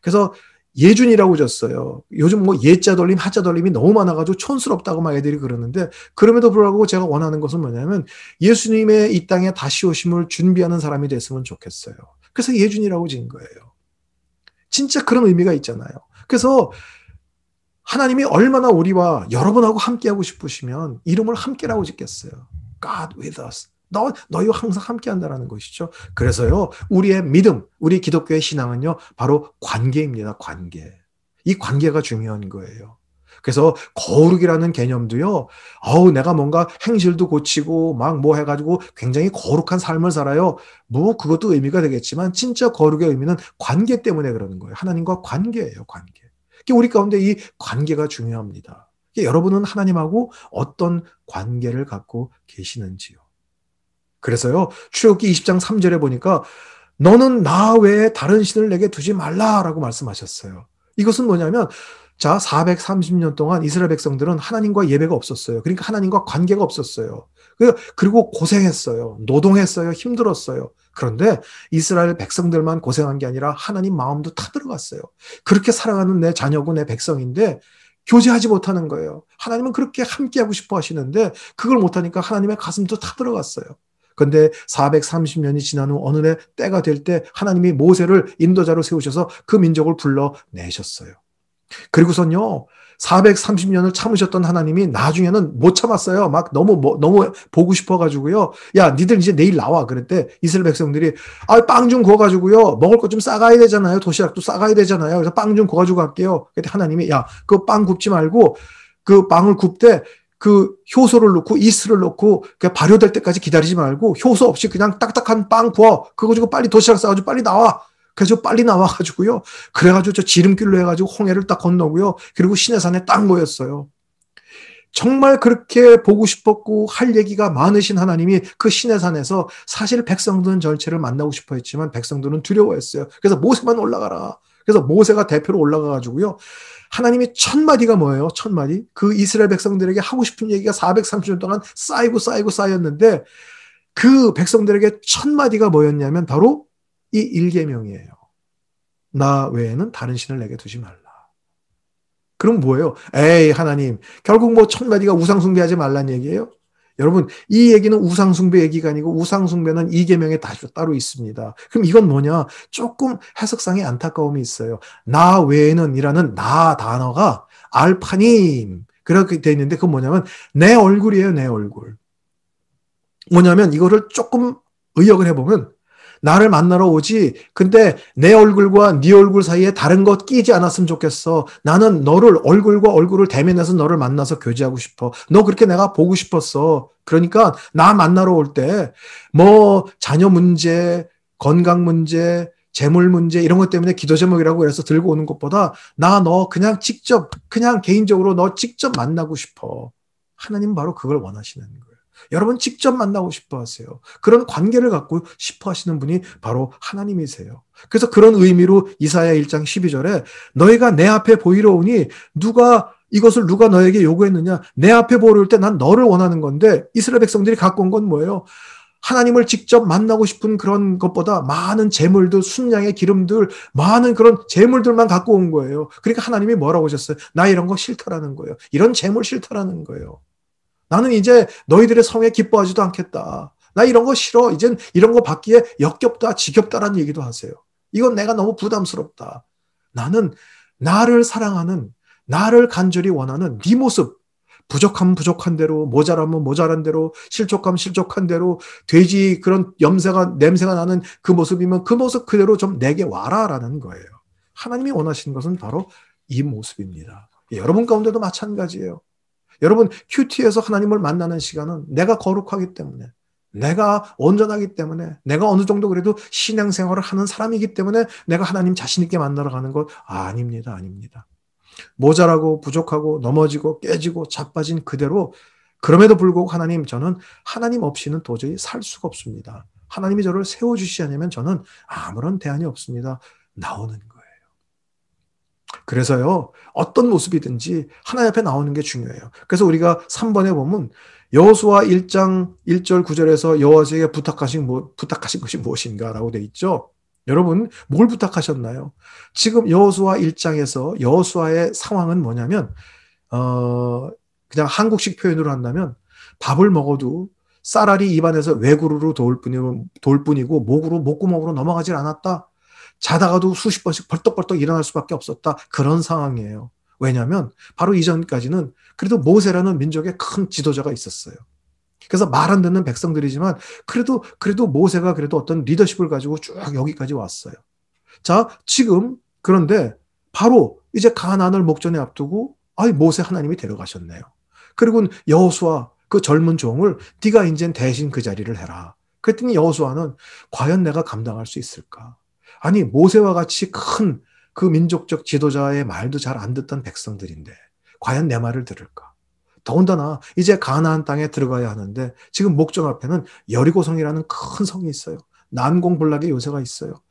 Speaker 1: 그래서 예준이라고 졌어요. 요즘 뭐 예자 돌림, 하자 돌림이 너무 많아가지고 촌스럽다고 막 애들이 그러는데 그럼에도 불구하고 제가 원하는 것은 뭐냐면 예수님의 이 땅에 다시 오심을 준비하는 사람이 됐으면 좋겠어요. 그래서 예준이라고 지은 거예요. 진짜 그런 의미가 있잖아요. 그래서 하나님이 얼마나 우리와 여러분하고 함께하고 싶으시면 이름을 함께라고 짓겠어요. God with us. 너희와 항상 함께 한다는 것이죠. 그래서요, 우리의 믿음, 우리 기독교의 신앙은요, 바로 관계입니다. 관계. 이 관계가 중요한 거예요. 그래서 거룩이라는 개념도요, 내가 뭔가 행실도 고치고 막 뭐 해가지고 굉장히 거룩한 삶을 살아요. 뭐 그것도 의미가 되겠지만 진짜 거룩의 의미는 관계 때문에 그러는 거예요. 하나님과 관계예요. 관계. 우리 가운데 이 관계가 중요합니다. 여러분은 하나님하고 어떤 관계를 갖고 계시는지요. 그래서요, 출애굽기 20장 3절에 보니까 너는 나 외에 다른 신을 내게 두지 말라라고 말씀하셨어요. 이것은 뭐냐면 자, 430년 동안 이스라엘 백성들은 하나님과 예배가 없었어요. 그러니까 하나님과 관계가 없었어요. 그리고 고생했어요. 노동했어요. 힘들었어요. 그런데 이스라엘 백성들만 고생한 게 아니라 하나님 마음도 타들어갔어요. 그렇게 살아가는 내 자녀고 내 백성인데 교제하지 못하는 거예요. 하나님은 그렇게 함께하고 싶어 하시는데 그걸 못하니까 하나님의 가슴도 타들어갔어요. 그런데 430년이 지난 후 어느 날 때가 될 때 하나님이 모세를 인도자로 세우셔서 그 민족을 불러내셨어요. 그리고선요, 430년을 참으셨던 하나님이 나중에는 못 참았어요. 막 너무 보고 싶어가지고요. 야, 니들 이제 내일 나와. 그랬대. 이스라엘 백성들이 빵 좀 구워가지고요. 먹을 것 좀 싸가야 되잖아요. 도시락도 싸가야 되잖아요. 그래서 빵 좀 구워가지고 갈게요. 그때 하나님이 야, 그 빵 굽지 말고 그 빵을 굽되 그 효소를 넣고 이스트를 넣고 그냥 발효될 때까지 기다리지 말고 효소 없이 그냥 딱딱한 빵 부어 그거 가지고 빨리 도시락 싸가지고 빨리 나와. 그래서 빨리 나와가지고요. 그래가지고 저 지름길로 해가지고 홍해를 딱 건너고요. 그리고 시내산에 딱 모였어요. 정말 그렇게 보고 싶었고 할 얘기가 많으신 하나님이 그 시내산에서 사실 백성들은 전체를 만나고 싶어 했지만 백성들은 두려워했어요. 그래서 모세만 올라가라. 그래서 모세가 대표로 올라가가지고요. 하나님이 첫 마디가 뭐예요? 첫 마디? 그 이스라엘 백성들에게 하고 싶은 얘기가 430년 동안 쌓이고 쌓였는데 그 백성들에게 첫 마디가 뭐였냐면 바로 이 일계명이에요. 나 외에는 다른 신을 내게 두지 말라. 그럼 뭐예요? 에이 하나님 결국 뭐 첫 마디가 우상숭배하지 말란 얘기예요? 여러분 이 얘기는 우상숭배 얘기가 아니고 우상숭배는 이 계명에 따로 있습니다. 그럼 이건 뭐냐? 조금 해석상의 안타까움이 있어요. 나 외에는 이라는 나 단어가 알파님 그렇게 돼 있는데 그건 뭐냐면 내 얼굴이에요. 내 얼굴. 뭐냐면 이거를 조금 의역을 해보면 나를 만나러 오지. 근데 내 얼굴과 네 얼굴 사이에 다른 것 끼지 않았으면 좋겠어. 나는 너를 얼굴과 얼굴을 대면해서 너를 만나서 교제하고 싶어. 너 그렇게 내가 보고 싶었어. 그러니까 나 만나러 올 때 뭐 자녀 문제, 건강 문제, 재물 문제 이런 것 때문에 기도 제목이라고 해서 들고 오는 것보다 나 너 그냥 직접 그냥 개인적으로 너 직접 만나고 싶어. 하나님 바로 그걸 원하시는 거예요. 여러분 직접 만나고 싶어 하세요. 그런 관계를 갖고 싶어 하시는 분이 바로 하나님이세요. 그래서 그런 의미로 이사야 1장 12절에 너희가 내 앞에 보이러 오니 이것을 누가 너에게 요구했느냐? 내 앞에 보이러 올 때 난 너를 원하는 건데 이스라엘 백성들이 갖고 온 건 뭐예요? 하나님을 직접 만나고 싶은 그런 것보다 많은 재물들, 순양의 기름들, 많은 그런 재물들만 갖고 온 거예요. 그러니까 하나님이 뭐라고 하셨어요? 나 이런 거 싫다라는 거예요. 이런 재물 싫다라는 거예요. 나는 이제 너희들의 성에 기뻐하지도 않겠다. 나 이런 거 싫어. 이젠 이런 거 받기에 역겹다, 지겹다라는 얘기도 하세요. 이건 내가 너무 부담스럽다. 나는 나를 사랑하는, 나를 간절히 원하는 네 모습, 부족하면 부족한 대로, 모자라면 모자란 대로, 실족하면 실족한 대로, 돼지 그런 냄새가 나는 그 모습이면 그 모습 그대로 좀 내게 와라라는 거예요. 하나님이 원하시는 것은 바로 이 모습입니다. 여러분 가운데도 마찬가지예요. 여러분 큐티에서 하나님을 만나는 시간은 내가 거룩하기 때문에 내가 온전하기 때문에 내가 어느 정도 그래도 신앙생활을 하는 사람이기 때문에 내가 하나님 자신 있게 만나러 가는 것 아닙니다. 모자라고 부족하고 넘어지고 깨지고 자빠진 그대로 그럼에도 불구하고 하나님 저는 하나님 없이는 도저히 살 수가 없습니다. 하나님이 저를 세워주시지 않으면 저는 아무런 대안이 없습니다. 나오는 거예요. 그래서요, 어떤 모습이든지 하나님 앞에 나오는 게 중요해요. 그래서 우리가 3번에 보면 여호수아 1장 1절 9절에서 여호와에게 부탁하신 것이 무엇인가라고 돼 있죠. 여러분, 뭘 부탁하셨나요? 지금 여호수아 1장에서 여호수아의 상황은 뭐냐면 그냥 한국식 표현으로 한다면 밥을 먹어도 쌀알이 입안에서 외구르르 돌 뿐이고 목구멍으로 넘어가질 않았다. 자다가도 수십 번씩 벌떡벌떡 일어날 수밖에 없었다. 그런 상황이에요. 왜냐하면 바로 이전까지는 그래도 모세라는 민족의 큰 지도자가 있었어요. 그래서 말 안 듣는 백성들이지만 그래도 모세가 그래도 어떤 리더십을 가지고 쭉 여기까지 왔어요. 자, 지금 그런데 바로 이제 가나안을 목전에 앞두고 모세 하나님이 데려가셨네요. 그리고 여호수아 그 젊은 종을 네가 이제 대신 그 자리를 해라. 그랬더니 여호수아는 과연 내가 감당할 수 있을까? 아니 모세와 같이 큰 그 민족적 지도자의 말도 잘 안 듣던 백성들인데 과연 내 말을 들을까? 더군다나 이제 가나안 땅에 들어가야 하는데 지금 목전 앞에는 여리고성이라는 큰 성이 있어요. 난공불락의 요새가 있어요.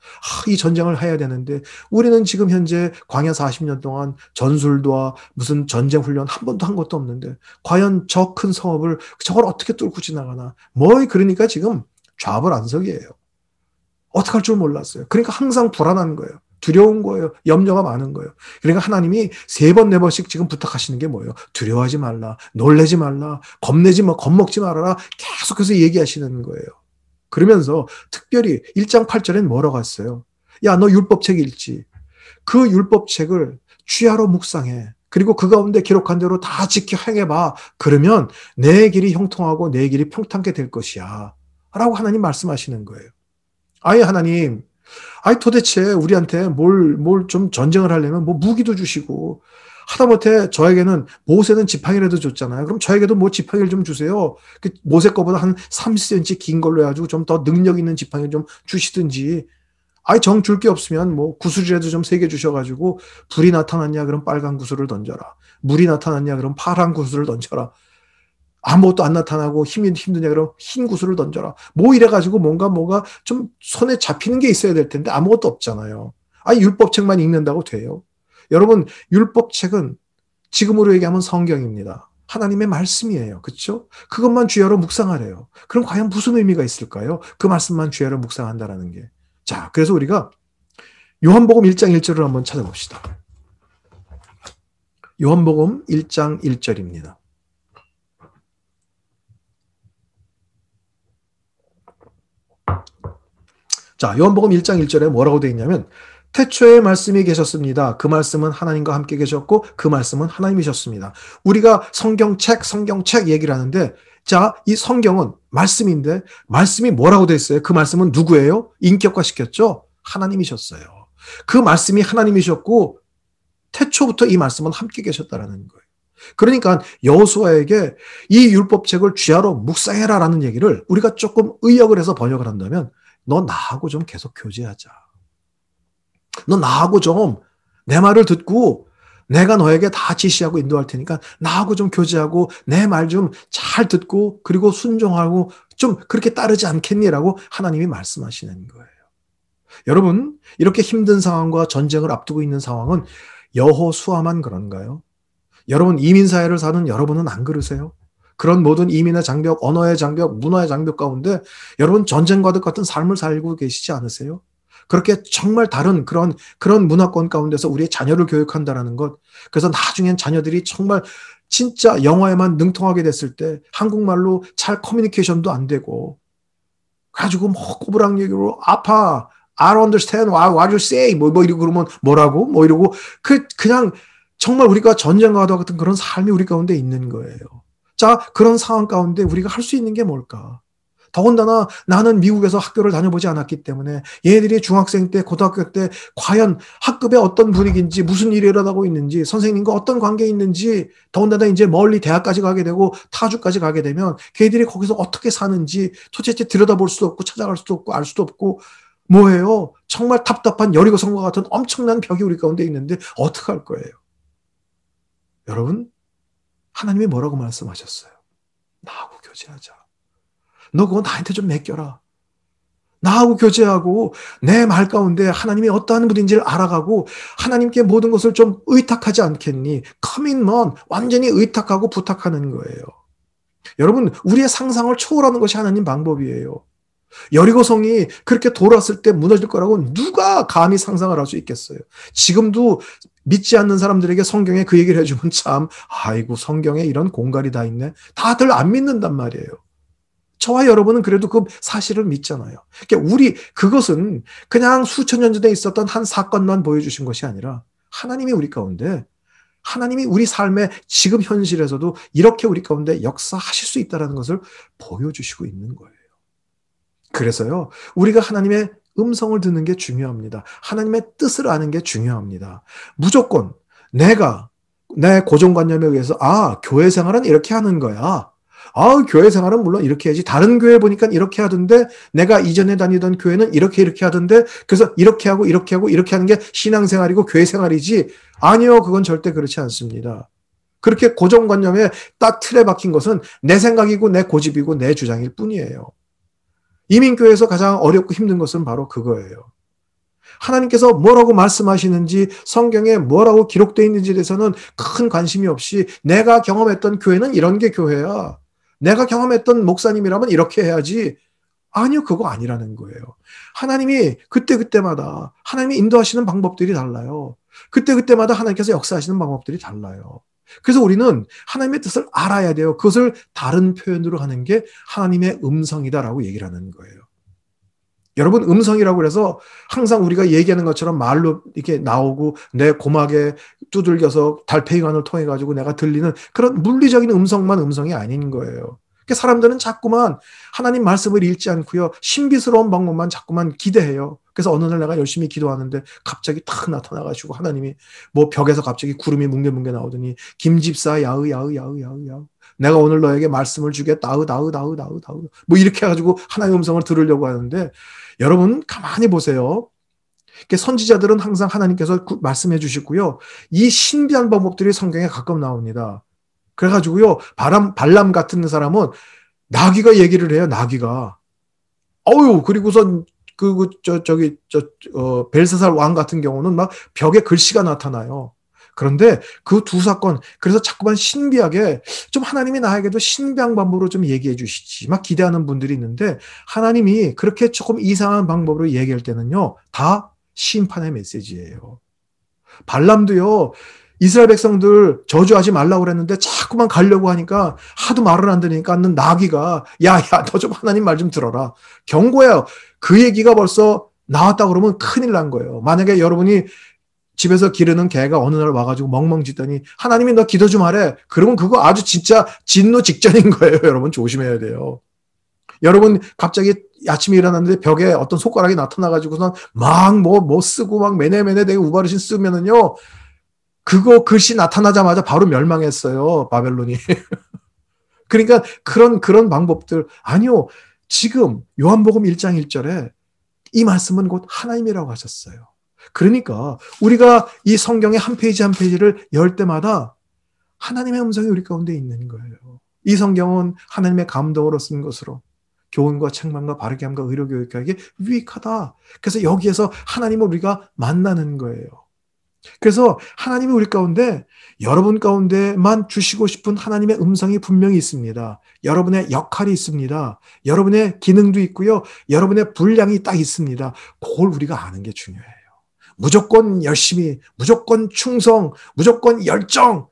Speaker 1: 이 전쟁을 해야 되는데 우리는 지금 현재 광야 40년 동안 전술도와 무슨 전쟁 훈련 한 번도 한 것도 없는데 과연 저 큰 성읍을 저걸 어떻게 뚫고 지나가나? 그러니까 지금 좌불안석이에요. 어떻게 할 줄 몰랐어요. 그러니까 항상 불안한 거예요. 두려운 거예요. 염려가 많은 거예요. 그러니까 하나님이 3번, 4번씩 지금 부탁하시는 게 뭐예요? 두려워하지 말라. 놀라지 말라. 겁먹지 말아라. 계속해서 얘기하시는 거예요. 그러면서 특별히 1장 8절엔 뭐라고 했어요? 야, 너 율법책 읽지. 그 율법책을 취하로 묵상해. 그리고 그 가운데 기록한 대로 다 지켜 행해봐. 그러면 내 길이 형통하고 내 길이 평탄하게 될 것이야. 라고 하나님 말씀하시는 거예요. 하나님, 도대체 우리한테 뭘 좀 전쟁을 하려면 뭐 무기도 주시고, 하다못해 저에게는 모세는 지팡이라도 줬잖아요. 그럼 저에게도 뭐 지팡이를 좀 주세요. 모세 거보다 한 30cm 긴 걸로 해가지고 좀 더 능력 있는 지팡이를 좀 주시든지. 아예 정 줄 게 없으면 뭐 구슬이라도 좀 3개 주셔가지고 불이 나타났냐 그럼 빨간 구슬을 던져라. 물이 나타났냐 그럼 파란 구슬을 던져라. 아무것도 안 나타나고 힘드냐 그럼 흰 구슬을 던져라. 뭐 이래가지고 뭐가 좀 손에 잡히는 게 있어야 될 텐데 아무것도 없잖아요. 아니 율법책만 읽는다고 돼요. 여러분 율법책은 지금으로 얘기하면 성경입니다. 하나님의 말씀이에요. 그렇죠? 그것만 주야로 묵상하래요. 그럼 과연 무슨 의미가 있을까요? 그 말씀만 주야로 묵상한다라는 게. 자, 그래서 우리가 요한복음 1장 1절을 한번 찾아봅시다. 요한복음 1장 1절입니다. 자, 요한복음 1장 1절에 뭐라고 되어 있냐면 태초에 말씀이 계셨습니다. 그 말씀은 하나님과 함께 계셨고 그 말씀은 하나님이셨습니다. 우리가 성경책 얘기를 하는데 자, 이 성경은 말씀인데 말씀이 뭐라고 되어 있어요? 그 말씀은 누구예요? 인격화시켰죠? 하나님이셨어요. 그 말씀이 하나님이셨고 태초부터 이 말씀은 함께 계셨다라는 거예요. 그러니까 여호수아에게 이 율법책을 쥐하로 묵상해라라는 얘기를 우리가 조금 의역을 해서 번역을 한다면 너 나하고 좀 계속 교제하자. 너 나하고 좀 내 말을 듣고 내가 너에게 다 지시하고 인도할 테니까 나하고 좀 교제하고 내 말 좀 잘 듣고 그리고 순종하고 좀 그렇게 따르지 않겠니라고 하나님이 말씀하시는 거예요. 여러분 이렇게 힘든 상황과 전쟁을 앞두고 있는 상황은 여호수아만 그런가요? 여러분 이민사회를 사는 여러분은 안 그러세요? 그런 모든 이민의 장벽, 언어의 장벽, 문화의 장벽 가운데 여러분 전쟁과도 같은 삶을 살고 계시지 않으세요? 그렇게 정말 다른 그런 문화권 가운데서 우리의 자녀를 교육한다는 것. 그래서 나중엔 자녀들이 정말 진짜 영어에만 능통하게 됐을 때 한국말로 잘 커뮤니케이션도 안 되고 가지고 뭐 꼬부랑 얘기로 아파, I don't understand what you say 뭐 이러고 그러면 뭐라고? 뭐 이러고 그냥 정말 우리가 전쟁과도 같은 그런 삶이 우리 가운데 있는 거예요. 자, 그런 상황 가운데 우리가 할 수 있는 게 뭘까? 더군다나 나는 미국에서 학교를 다녀보지 않았기 때문에 얘들이 중학생 때, 고등학교 때 과연 학급에 어떤 분위기인지 무슨 일이 일어나고 있는지 선생님과 어떤 관계에 있는지 더군다나 이제 멀리 대학까지 가게 되고 타주까지 가게 되면 걔들이 거기서 어떻게 사는지 도대체 들여다볼 수도 없고 찾아갈 수도 없고 알 수도 없고 뭐예요? 정말 답답한 여리고성과 같은 엄청난 벽이 우리 가운데 있는데 어떻게 할 거예요? 여러분 하나님이 뭐라고 말씀하셨어요? 나하고 교제하자. 너 그거 나한테 좀 맡겨라. 나하고 교제하고 내 말 가운데 하나님이 어떠한 분인지를 알아가고 하나님께 모든 것을 좀 의탁하지 않겠니? 커밋먼 완전히 의탁하고 부탁하는 거예요. 여러분 우리의 상상을 초월하는 것이 하나님 방법이에요. 여리고성이 그렇게 돌았을 때 무너질 거라고 누가 감히 상상을 할 수 있겠어요. 지금도 믿지 않는 사람들에게 성경에 그 얘기를 해주면 참 아이고 성경에 이런 공갈이 다 있네. 다들 안 믿는단 말이에요. 저와 여러분은 그래도 그 사실을 믿잖아요. 그러니까 그것은 그냥 수천 년 전에 있었던 한 사건만 보여주신 것이 아니라 하나님이 우리 가운데 하나님이 우리 삶의 지금 현실에서도 이렇게 우리 가운데 역사하실 수 있다는 것을 보여주시고 있는 거예요. 그래서요, 우리가 하나님의 음성을 듣는 게 중요합니다. 하나님의 뜻을 아는 게 중요합니다. 무조건 내가 내 고정관념에 의해서 교회 생활은 이렇게 하는 거야. 교회 생활은 물론 이렇게 해야지. 다른 교회 보니까 이렇게 하던데 내가 이전에 다니던 교회는 이렇게 하던데 그래서 이렇게 하고 이렇게 하고 이렇게 하는 게 신앙생활이고 교회 생활이지. 아니요. 그건 절대 그렇지 않습니다. 그렇게 고정관념에 딱 틀에 박힌 것은 내 생각이고 내 고집이고 내 주장일 뿐이에요. 이민교회에서 가장 어렵고 힘든 것은 바로 그거예요. 하나님께서 뭐라고 말씀하시는지 성경에 뭐라고 기록되어 있는지에 대해서는 큰 관심이 없이 내가 경험했던 교회는 이런 게 교회야. 내가 경험했던 목사님이라면 이렇게 해야지. 아니요, 그거 아니라는 거예요. 하나님이 그때마다 하나님이 인도하시는 방법들이 달라요. 그때마다 하나님께서 역사하시는 방법들이 달라요. 그래서 우리는 하나님의 뜻을 알아야 돼요. 그것을 다른 표현으로 하는 게 하나님의 음성이다라고 얘기를 하는 거예요. 여러분 음성이라고 해서 항상 우리가 얘기하는 것처럼 말로 이렇게 나오고 내 고막에 두들겨서 달팽이관을 통해 가지고 내가 들리는 그런 물리적인 음성만 음성이 아닌 거예요. 사람들은 자꾸만 하나님 말씀을 읽지 않고요. 신비스러운 방법만 자꾸만 기대해요. 그래서 어느 날 내가 열심히 기도하는데 갑자기 탁 나타나가지고 하나님이 뭐 벽에서 갑자기 구름이 뭉게뭉게 나오더니 김집사 야으 야으 야으 야으 야으 내가 오늘 너에게 말씀을 주겠다 아으 다으 다으 다으 다으 뭐 이렇게 해가지고 하나님의 음성을 들으려고 하는데 여러분 가만히 보세요. 선지자들은 항상 하나님께서 말씀해 주시고요. 이 신비한 방법들이 성경에 가끔 나옵니다. 그래가지고요. 발람 같은 사람은 나귀가 얘기를 해요. 나귀가. 그리고선 벨사살 왕 같은 경우는 막 벽에 글씨가 나타나요. 그런데 그 두 사건, 그래서 자꾸만 신비하게 좀 하나님이 나에게도 신비한 방법으로 좀 얘기해 주시지 막 기대하는 분들이 있는데 하나님이 그렇게 조금 이상한 방법으로 얘기할 때는요, 다 심판의 메시지예요. 발람도요, 이스라엘 백성들 저주하지 말라고 그랬는데 자꾸만 가려고 하니까 하도 말을 안 들으니까 나귀가 야야 너 좀 하나님 말 좀 들어라. 경고해요. 그 얘기가 벌써 나왔다 그러면 큰일 난 거예요. 만약에 여러분이 집에서 기르는 개가 어느 날 와가지고 멍멍 짖더니 하나님이 너 기도 좀 하래. 그러면 그거 아주 진짜 진노 직전인 거예요. 여러분 조심해야 돼요. 여러분 갑자기 아침에 일어났는데 벽에 어떤 손가락이 나타나가지고선 막 뭐 쓰고 막 매네매네 되게 우바르신 쓰면은요. 그거 글씨 나타나자마자 바로 멸망했어요. 바벨론이. 그러니까 그런 방법들. 아니요. 지금 요한복음 1장 1절에 이 말씀은 곧 하나님이라고 하셨어요. 그러니까 우리가 이 성경의 한 페이지 한 페이지를 열 때마다 하나님의 음성이 우리 가운데 있는 거예요. 이 성경은 하나님의 감동으로 쓴 것으로 교훈과 책망과 바르게 함과 의로 교육하기에 유익하다. 그래서 여기에서 하나님을 우리가 만나는 거예요. 그래서 하나님이 우리 가운데 여러분 가운데만 주시고 싶은 하나님의 음성이 분명히 있습니다. 여러분의 역할이 있습니다. 여러분의 기능도 있고요. 여러분의 분량이 딱 있습니다. 그걸 우리가 아는 게 중요해요. 무조건 열심히, 무조건 충성, 무조건 열정.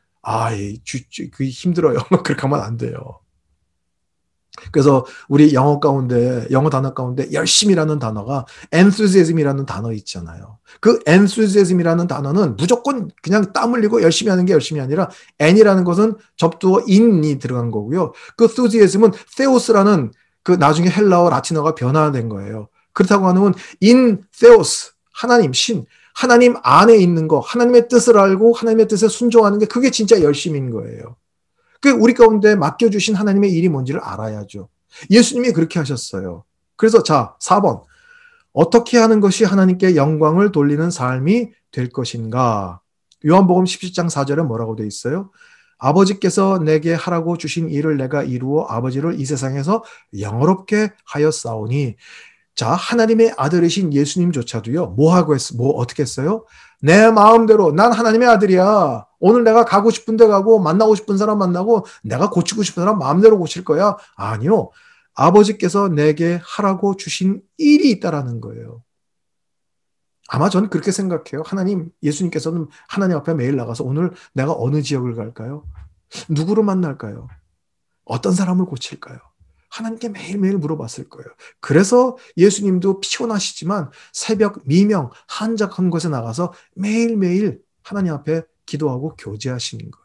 Speaker 1: 그게 힘들어요. 그렇게 하면 안 돼요. 그래서 우리 영어 단어 가운데 열심이라는 단어가 enthusiasm이라는 단어 있잖아요. 그 enthusiasm이라는 단어는 무조건 그냥 땀 흘리고 열심히 하는 게 열심이 아니라 n이라는 것은 접두어 in이 들어간 거고요. 그 enthusiasm은 theos라는 그 나중에 헬라어 라틴어가 변화된 거예요. 그렇다고 하면 in theos, 하나님, 신, 하나님 안에 있는 거, 하나님의 뜻을 알고 하나님의 뜻에 순종하는 게 그게 진짜 열심인 거예요. 우리 가운데 맡겨주신 하나님의 일이 뭔지를 알아야죠. 예수님이 그렇게 하셨어요. 그래서 4번. 어떻게 하는 것이 하나님께 영광을 돌리는 삶이 될 것인가? 요한복음 17장 4절에 뭐라고 돼 있어요? 아버지께서 내게 하라고 주신 일을 내가 이루어 아버지를 이 세상에서 영화롭게 하였사오니. 하나님의 아들이신 예수님조차도요. 어떻게 했어요? 내 마음대로 난 하나님의 아들이야. 오늘 내가 가고 싶은 데 가고 만나고 싶은 사람 만나고 내가 고치고 싶은 사람 마음대로 고칠 거야. 아니요. 아버지께서 내게 하라고 주신 일이 있다라는 거예요. 아마 저는 그렇게 생각해요. 예수님께서는 하나님 앞에 매일 나가서 오늘 내가 어느 지역을 갈까요? 누구를 만날까요? 어떤 사람을 고칠까요? 하나님께 매일매일 물어봤을 거예요. 그래서 예수님도 피곤하시지만 새벽 미명 한적한 곳에 나가서 매일매일 하나님 앞에 기도하고 교제하시는 거예요.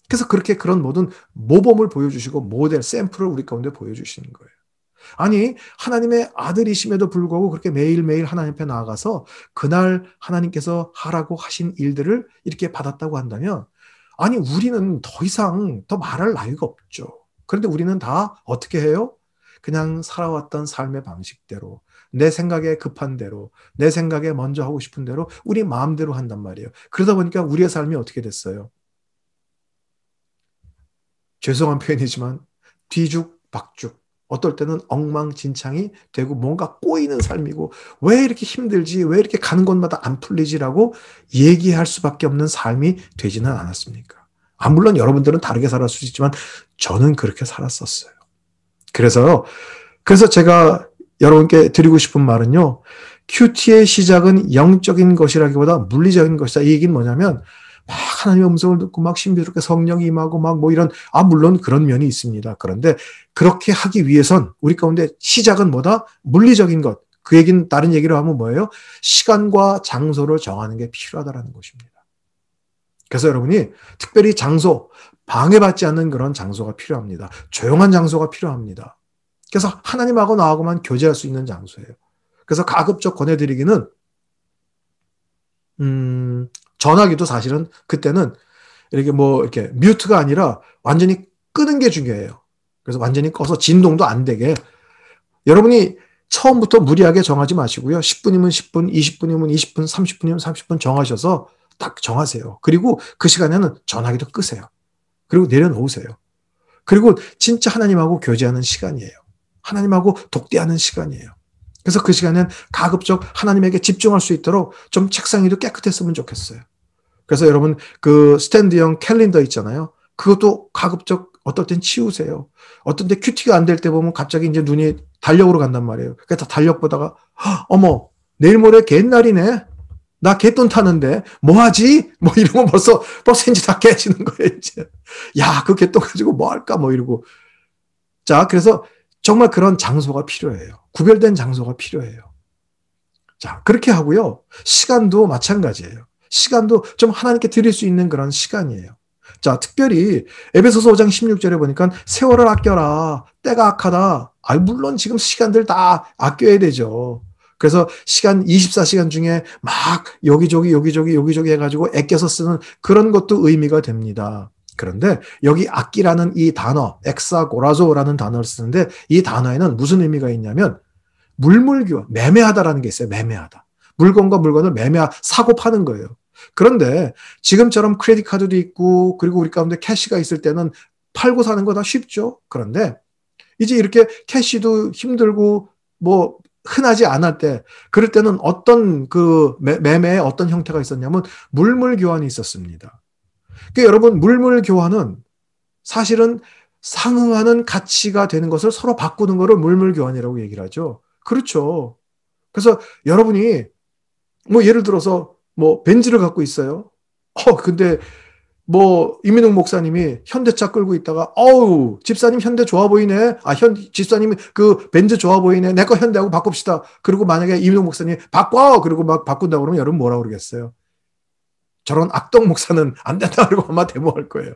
Speaker 1: 그래서 그런 모든 모범을 보여주시고 모델, 샘플을 우리 가운데 보여주시는 거예요. 아니 하나님의 아들이심에도 불구하고 그렇게 매일매일 하나님 앞에 나아가서 그날 하나님께서 하라고 하신 일들을 이렇게 받았다고 한다면 아니 우리는 더 이상 더 말할 나위가 없죠. 그런데 우리는 다 어떻게 해요? 그냥 살아왔던 삶의 방식대로, 내 생각에 급한 대로, 내 생각에 먼저 하고 싶은 대로 우리 마음대로 한단 말이에요. 그러다 보니까 우리의 삶이 어떻게 됐어요? 죄송한 표현이지만 뒤죽박죽, 어떨 때는 엉망진창이 되고 뭔가 꼬이는 삶이고 왜 이렇게 힘들지? 왜 이렇게 가는 곳마다 안 풀리지라고 얘기할 수밖에 없는 삶이 되지는 않았습니까? 물론 여러분들은 다르게 살았을 수 있지만 저는 그렇게 살았었어요. 그래서 제가 여러분께 드리고 싶은 말은요. 큐티의 시작은 영적인 것이라기보다 물리적인 것이다. 이 얘기는 뭐냐면 막 하나님의 음성을 듣고 막 신비롭게 성령이 임하고 막 뭐 이런 물론 그런 면이 있습니다. 그런데 그렇게 하기 위해선 우리 가운데 시작은 뭐다? 물리적인 것. 그 얘기는 다른 얘기로 하면 뭐예요? 시간과 장소를 정하는 게 필요하다는 것입니다. 그래서 여러분이 특별히 장소, 방해받지 않는 그런 장소가 필요합니다. 조용한 장소가 필요합니다. 그래서 하나님하고 나하고만 교제할 수 있는 장소예요. 그래서 가급적 권해드리기는 전화기도 사실은 그때는 이렇게 뭐 이렇게 뮤트가 아니라 완전히 끄는 게 중요해요. 그래서 완전히 꺼서 진동도 안 되게 여러분이 처음부터 무리하게 정하지 마시고요. 10분이면 10분, 20분이면 20분, 30분이면 30분 정하셔서 딱 정하세요. 그리고 그 시간에는 전화기도 끄세요. 그리고 내려놓으세요. 그리고 진짜 하나님하고 교제하는 시간이에요. 하나님하고 독대하는 시간이에요. 그래서 그 시간엔 가급적 하나님에게 집중할 수 있도록 좀 책상 위도 깨끗했으면 좋겠어요. 그래서 여러분 그 스탠드형 캘린더 있잖아요. 그것도 가급적 어떨 땐 치우세요. 어떤 때 큐티가 안 될 때 보면 갑자기 이제 눈이 달력으로 간단 말이에요. 그래서 달력 보다가 어머 내일 모레 개날이네. 나 개돈 타는데 뭐 하지? 뭐 이러면 벌써 이제 다 깨지는 거예요. 이제 야, 그 개돈 가지고 뭐 할까? 뭐 이러고 자 그래서 정말 그런 장소가 필요해요. 구별된 장소가 필요해요. 자 그렇게 하고요. 시간도 마찬가지예요. 시간도 좀 하나님께 드릴 수 있는 그런 시간이에요. 자, 특별히 에베소서 5장 16절에 보니까 세월을 아껴라. 때가 악하다. 물론 지금 시간들 다 아껴야 되죠. 그래서 시간 24시간 중에 막 여기저기 해가지고 아껴서 쓰는 그런 것도 의미가 됩니다. 그런데 여기 아끼라는 이 단어, 엑사고라조라는 단어를 쓰는데 이 단어에는 무슨 의미가 있냐면 물물교환, 매매하다라는 게 있어요. 매매하다. 물건과 물건을 사고 파는 거예요. 그런데 지금처럼 크레딧 카드도 있고 그리고 우리 가운데 캐시가 있을 때는 팔고 사는 거 다 쉽죠. 그런데 이제 이렇게 캐시도 힘들고 뭐 흔하지 않을 때 그럴 때는 어떤 그 매매의 어떤 형태가 있었냐면 물물 교환이 있었습니다. 그러니까 여러분 물물 교환은 사실은 상응하는 가치가 되는 것을 서로 바꾸는 것을 물물 교환이라고 얘기를 하죠. 그렇죠. 그래서 여러분이 뭐 예를 들어서 뭐 벤츠를 갖고 있어요. 근데 뭐 이민웅 목사님이 현대차 끌고 있다가 어우 집사님 현대 좋아 보이네. 집사님이 그 벤츠 좋아 보이네. 내 거 현대하고 바꿉시다. 그리고 만약에 이민웅 목사님이 바꿔 그리고 막 바꾼다고 그러면 여러분 뭐라고 그러겠어요? 저런 악덕 목사는 안 된다 그러고 아마 데모할 거예요.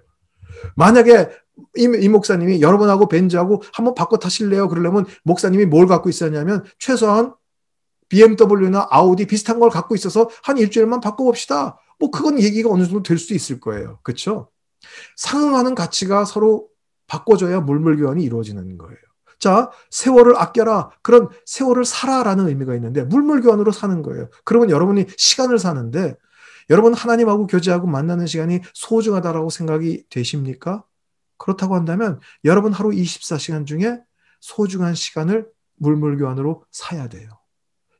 Speaker 1: 만약에 이 목사님이 여러분하고 벤츠하고 한번 바꿔 타실래요? 그러려면 목사님이 뭘 갖고 있었냐면 최소한 BMW나 아우디 비슷한 걸 갖고 있어서 한 일주일만 바꿔봅시다. 뭐 그건 얘기가 어느 정도 될 수도 있을 거예요. 그렇죠? 상응하는 가치가 서로 바꿔줘야 물물교환이 이루어지는 거예요. 자, 세월을 아껴라. 그런 세월을 사라라는 의미가 있는데 물물교환으로 사는 거예요. 그러면 여러분이 시간을 사는데 여러분 하나님하고 교제하고 만나는 시간이 소중하다라고 생각이 되십니까? 그렇다고 한다면 여러분 하루 24시간 중에 소중한 시간을 물물교환으로 사야 돼요.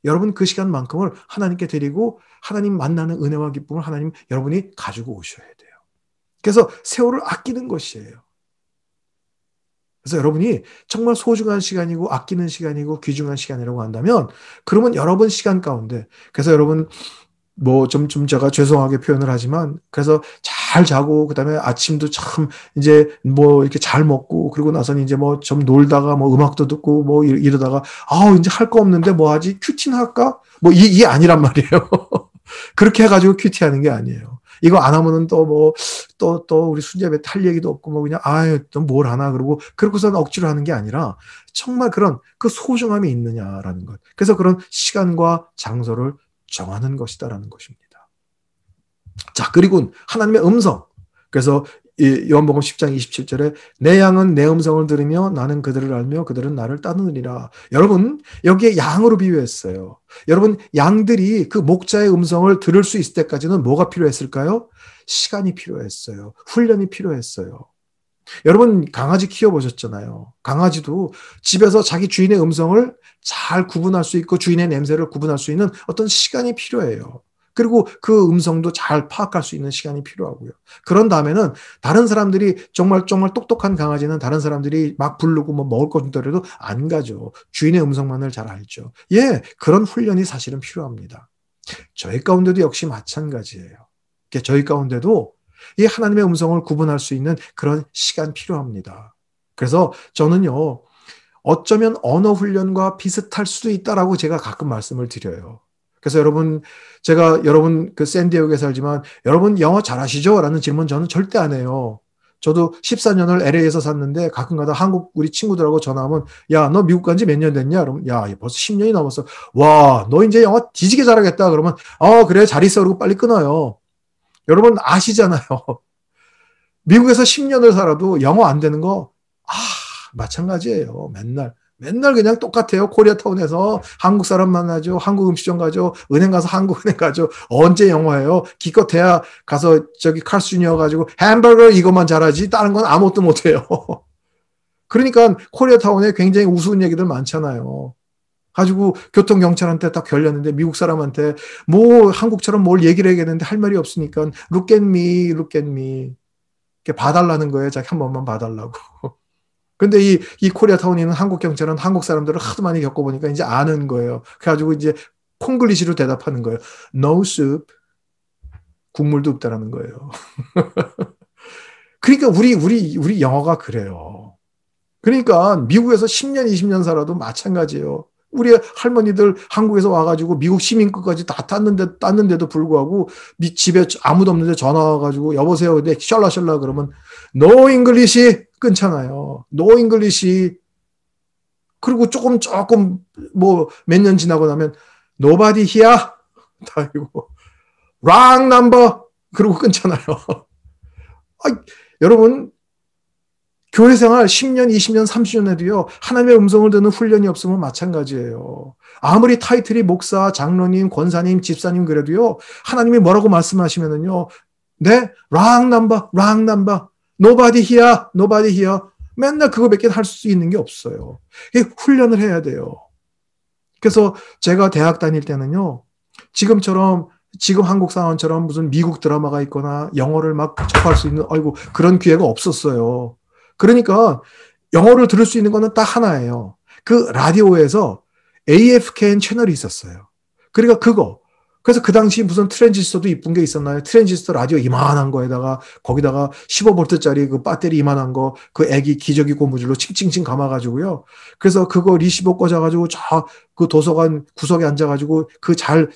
Speaker 1: 여러분 그 시간만큼을 하나님께 드리고 하나님 만나는 은혜와 기쁨을 하나님 여러분이 가지고 오셔야 돼요. 그래서 세월을 아끼는 것이에요. 그래서 여러분이 정말 소중한 시간이고 아끼는 시간이고 귀중한 시간이라고 한다면 그러면 여러분 시간 가운데 그래서 여러분 뭐 좀 제가 죄송하게 표현을 하지만 그래서 잘 자고 그다음에 아침도 참 이제 뭐 이렇게 잘 먹고 그리고 나서는 이제 뭐 좀 놀다가 뭐 음악도 듣고 뭐 이러다가 이제 할 거 없는데 뭐 하지? 큐티나 할까? 뭐 이게 아니란 말이에요. 그렇게 해가지고 큐티하는 게 아니에요. 이거 안 하면은 또 우리 순자배 탈 얘기도 없고 뭐 그냥 또 뭘 하나 그러고 그러고선 억지로 하는 게 아니라 정말 그런 그 소중함이 있느냐라는 것. 그래서 그런 시간과 장소를 정하는 것이다라는 것입니다. 자, 그리고 하나님의 음성. 그래서 요한복음 10장 27절에 내 양은 내 음성을 들으며 나는 그들을 알며 그들은 나를 따르느니라. 여러분 여기에 양으로 비유했어요. 여러분 양들이 그 목자의 음성을 들을 수 있을 때까지는 뭐가 필요했을까요? 시간이 필요했어요. 훈련이 필요했어요. 여러분 강아지 키워보셨잖아요. 강아지도 집에서 자기 주인의 음성을 잘 구분할 수 있고 주인의 냄새를 구분할 수 있는 어떤 시간이 필요해요. 그리고 그 음성도 잘 파악할 수 있는 시간이 필요하고요. 그런 다음에는 다른 사람들이 정말 똑똑한 강아지는 다른 사람들이 막 부르고 뭐 먹을 것 주더라도 안 가죠. 주인의 음성만을 잘 알죠. 그런 훈련이 사실은 필요합니다. 저희 가운데도 역시 마찬가지예요. 저희 가운데도 이 하나님의 음성을 구분할 수 있는 그런 시간 필요합니다. 그래서 저는요, 어쩌면 언어 훈련과 비슷할 수도 있다라고 제가 가끔 말씀을 드려요. 그래서 제가 여러분 그 샌디에고에 살지만 여러분 영어 잘하시죠? 라는 질문 저는 절대 안 해요. 저도 14년을 LA에서 샀는데 가끔가다 한국 우리 친구들하고 전화하면 야, 너 미국 간지 몇 년 됐냐? 그러면 야, 벌써 10년이 넘었어. 와, 너 이제 영어 뒤지게 잘하겠다. 그러면 그래, 잘 있어. 그러고 빨리 끊어요. 여러분 아시잖아요. 미국에서 10년을 살아도 영어 안 되는 거 마찬가지예요. 맨날 그냥 똑같아요. 코리아타운에서 한국 사람 만나죠. 한국 음식점 가죠. 은행 가서 한국 은행 가죠. 언제 영어해요? 기껏해야 가서 저기 칼스 주니어 가지고 햄버거 이것만 잘하지 다른 건 아무것도 못해요. 그러니까 코리아타운에 굉장히 우스운 얘기들 많잖아요. 가지고 교통경찰한테 딱 걸렸는데 미국 사람한테 뭐 한국처럼 뭘 얘기를 해야겠는데 할 말이 없으니까 look at me, look at me. 이렇게 봐달라는 거예요. 자기 한 번만 봐달라고. 근데 이 코리아타운에 있는 한국 경찰은 한국 사람들을 하도 많이 겪어보니까 이제 아는 거예요. 그래가지고 이제 콩글리시로 대답하는 거예요. No soup. 국물도 없다라는 거예요. 그러니까 우리 영어가 그래요. 그러니까 미국에서 10년, 20년 살아도 마찬가지예요. 우리 할머니들 한국에서 와가지고 미국 시민권까지 다 땄는데도 불구하고 집에 아무도 없는데 전화 와가지고 여보세요. 근데 샬라샬라 그러면 No English 끊잖아요. No English. 그리고 조금 뭐 몇 년 지나고 나면 Nobody here. 다 이거 Wrong number. 그리고 끊잖아요. 여러분 교회 생활 10년, 20년, 30년 해도요. 하나님의 음성을 듣는 훈련이 없으면 마찬가지예요. 아무리 타이틀이 목사, 장로님, 권사님, 집사님 그래도요. 하나님이 뭐라고 말씀하시면은요. 네? wrong number, wrong number. nobody here, nobody here. 맨날 그거밖에 할 수 있는 게 없어요. 훈련을 해야 돼요. 그래서 제가 대학 다닐 때는요. 지금 한국 상황처럼 무슨 미국 드라마가 있거나 영어를 막 접할 수 있는 그런 기회가 없었어요. 그러니까 영어를 들을 수 있는 거는 딱 하나예요. 그 라디오에서 AFKN 채널이 있었어요. 그러니까 그래서 그 당시 무슨 트랜지스터도 이쁜 게 있었나요? 트랜지스터 라디오 이만한 거에다가 거기다가 15V짜리 그 배터리 이만한 거 그 애기 기저귀 고무줄로 칭칭칭 감아가지고요. 그래서 그거 리시버 꽂아가지고 그 도서관 구석에 앉아가지고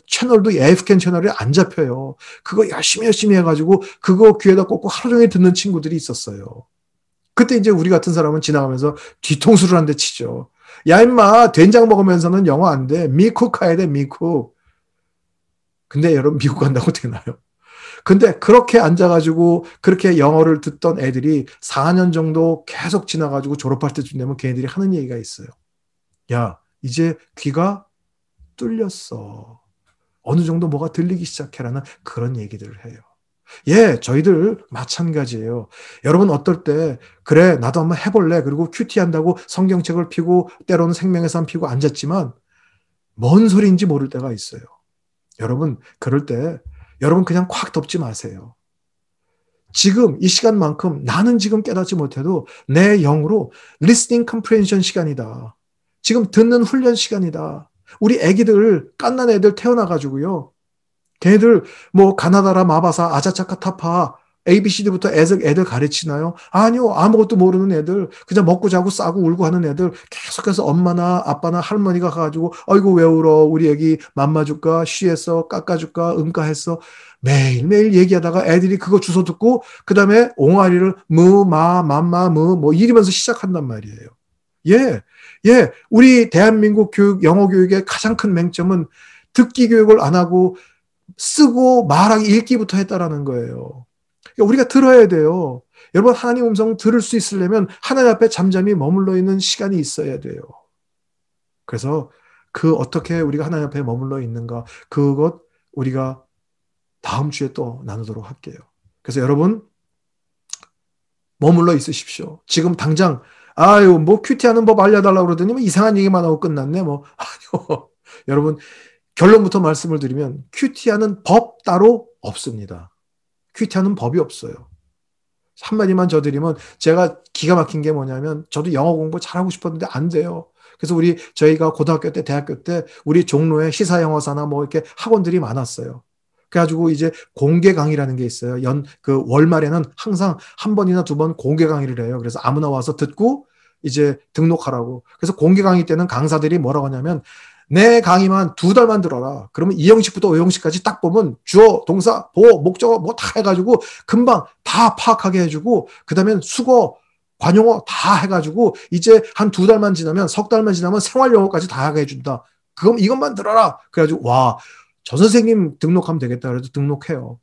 Speaker 1: 채널도 AFKN 채널이 안 잡혀요. 그거 열심히 해가지고 그거 귀에다 꽂고 하루 종일 듣는 친구들이 있었어요. 그때 이제 우리 같은 사람은 지나가면서 뒤통수를 한 대 치죠. 야, 임마, 된장 먹으면서는 영어 안 돼. 미국 가야 돼, 미국. 근데 여러분, 미국 간다고 되나요? 근데 그렇게 앉아가지고 그렇게 영어를 듣던 애들이 4년 정도 계속 지나가지고 졸업할 때쯤 되면 걔네들이 하는 얘기가 있어요. 야, 이제 귀가 뚫렸어. 어느 정도 뭐가 들리기 시작해라는 그런 얘기들을 해요. 예, 저희들 마찬가지예요. 여러분 어떨 때 그래 나도 한번 해볼래. 그리고 큐티 한다고 성경책을 펴고 때로는 생명의 삶 펴고 앉았지만 뭔 소리인지 모를 때가 있어요. 여러분 그럴 때 여러분 그냥 콱 덮지 마세요. 지금 이 시간만큼 나는 지금 깨닫지 못해도 내 영으로 listening comprehension 시간이다. 지금 듣는 훈련 시간이다. 우리 애기들 갓난 애들 태어나가지고요. 걔들 뭐 가나다라 마바사 아자차카 타파 ABCD부터 애들 가르치나요? 아니요. 아무것도 모르는 애들 그냥 먹고 자고 싸고 울고 하는 애들 계속해서 엄마나 아빠나 할머니가 가가지고 아이고 왜 울어 우리 애기 맘마줄까 쉬했어 깎아줄까 응가했어 매일매일 얘기하다가 애들이 그거 주워 듣고 그 다음에 옹알이를 마 맘마 뭐 이러면서 시작한단 말이에요. 우리 대한민국 영어 교육의 가장 큰 맹점은 듣기 교육을 안 하고 쓰고 말하기 읽기부터 했다라는 거예요. 그러니까 우리가 들어야 돼요. 여러분 하나님 음성 들을 수 있으려면 하나님 앞에 잠잠히 머물러 있는 시간이 있어야 돼요. 그래서 어떻게 우리가 하나님 앞에 머물러 있는가 그것 우리가 다음 주에 또 나누도록 할게요. 그래서 여러분 머물러 있으십시오. 지금 당장 뭐 큐티하는 법 알려달라고 그러더니 뭐 이상한 얘기만 하고 끝났네 아니요. 여러분 결론부터 말씀을 드리면 큐티하는 법 따로 없습니다. 큐티하는 법이 없어요. 한마디만 저 드리면 제가 기가 막힌 게 뭐냐면 저도 영어 공부 잘하고 싶었는데 안 돼요. 그래서 저희가 고등학교 때 대학교 때 우리 종로에 시사영어사나 뭐 이렇게 학원들이 많았어요. 그래가지고 이제 공개 강의라는 게 있어요. 월말에는 항상 한 번이나 두 번 공개 강의를 해요. 그래서 아무나 와서 듣고 이제 등록하라고. 그래서 공개 강의 때는 강사들이 뭐라고 하냐면 내 강의만 2달만 들어라. 그러면 이형식부터 오형식까지 딱 보면 주어, 동사, 보어, 목적어 뭐 다 해가지고 금방 다 파악하게 해주고 그 다음에 수거, 관용어 다 해가지고 이제 한 2달만 지나면 3달만 지나면 생활용어까지 다 하게 해준다. 그럼 이것만 들어라. 그래가지고 와, 저 선생님 등록하면 되겠다. 그래도 등록해요.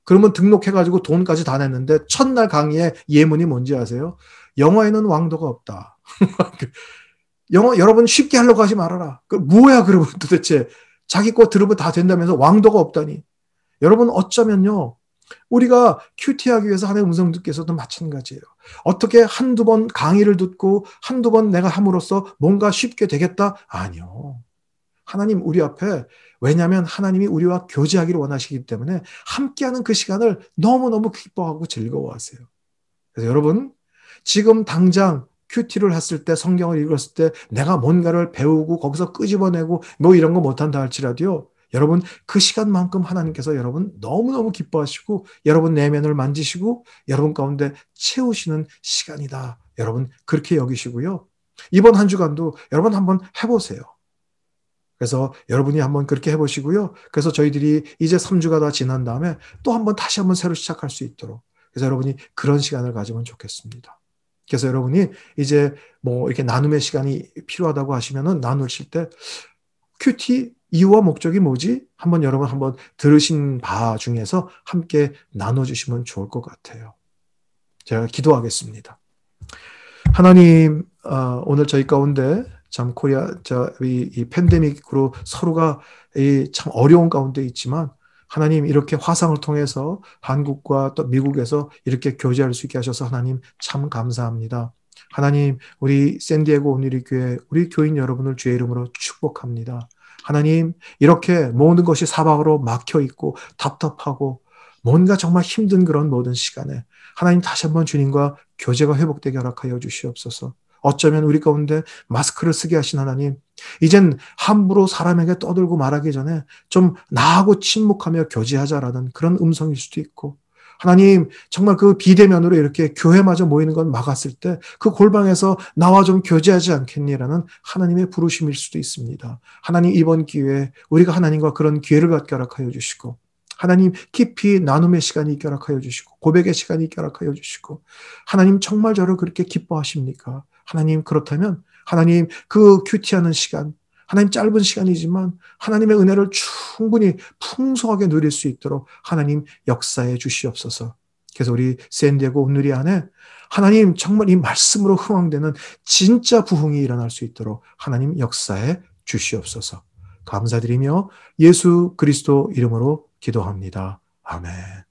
Speaker 1: 그러면 등록해가지고 돈까지 다 냈는데 첫날 강의에 예문이 뭔지 아세요? 영어에는 왕도가 없다. 영어 여러분 쉽게 하려고 하지 말아라. 그 뭐야 그러면 도대체 자기 거 들으면 다 된다면서 왕도가 없다니. 여러분 어쩌면요. 우리가 큐티하기 위해서 하나님의 음성 듣기 위해서도 마찬가지예요. 어떻게 한두 번 강의를 듣고 한두 번 내가 함으로써 뭔가 쉽게 되겠다? 아니요. 하나님 우리 앞에 왜냐하면 하나님이 우리와 교제하기를 원하시기 때문에 함께하는 그 시간을 너무너무 기뻐하고 즐거워하세요. 그래서 여러분 지금 당장 큐티를 했을 때 성경을 읽었을 때 내가 뭔가를 배우고 거기서 끄집어내고 뭐 이런 거 못한다 할지라도요. 여러분 그 시간만큼 하나님께서 여러분 너무너무 기뻐하시고 여러분 내면을 만지시고 여러분 가운데 채우시는 시간이다. 여러분 그렇게 여기시고요. 이번 한 주간도 여러분 한번 해보세요. 그래서 여러분이 한번 그렇게 해보시고요. 그래서 저희들이 이제 3주가 다 지난 다음에 또 한번 다시 한번 새로 시작할 수 있도록 그래서 여러분이 그런 시간을 가지면 좋겠습니다. 그래서 여러분이 이제 뭐 이렇게 나눔의 시간이 필요하다고 하시면은 나누실 때 큐티 이유와 목적이 뭐지? 한번 여러분 한번 들으신 바 중에서 함께 나눠주시면 좋을 것 같아요. 제가 기도하겠습니다. 하나님, 오늘 저희 가운데 참 코리아 이 팬데믹으로 서로가 참 어려운 가운데 있지만 하나님 이렇게 화상을 통해서 한국과 또 미국에서 이렇게 교제할 수 있게 하셔서 하나님 참 감사합니다. 하나님 우리 샌디에고 온누리 교회 우리 교인 여러분을 주의 이름으로 축복합니다. 하나님 이렇게 모든 것이 사방으로 막혀 있고 답답하고 뭔가 정말 힘든 그런 모든 시간에 하나님 다시 한번 주님과 교제가 회복되게 허락하여 주시옵소서. 어쩌면 우리 가운데 마스크를 쓰게 하신 하나님, 이젠 함부로 사람에게 떠들고 말하기 전에 좀 나하고 침묵하며 교제하자라는 그런 음성일 수도 있고, 하나님 정말 그 비대면으로 이렇게 교회마저 모이는 건 막았을 때 그 골방에서 나와 좀 교제하지 않겠니라는 하나님의 부르심일 수도 있습니다. 하나님 이번 기회에 우리가 하나님과 그런 기회를 갖게 허락하여 주시고 하나님 깊이 나눔의 시간이 있게 허락하여 주시고 고백의 시간이 있게 허락하여 주시고 하나님 정말 저를 그렇게 기뻐하십니까? 하나님 그렇다면 하나님 그 큐티하는 시간 하나님 짧은 시간이지만 하나님의 은혜를 충분히 풍성하게 누릴 수 있도록 하나님 역사해 주시옵소서. 그래서 우리 샌디에고 온누리 안에 하나님 정말 이 말씀으로 흥황되는 진짜 부흥이 일어날 수 있도록 하나님 역사해 주시옵소서. 감사드리며 예수 그리스도 이름으로 기도합니다. 아멘.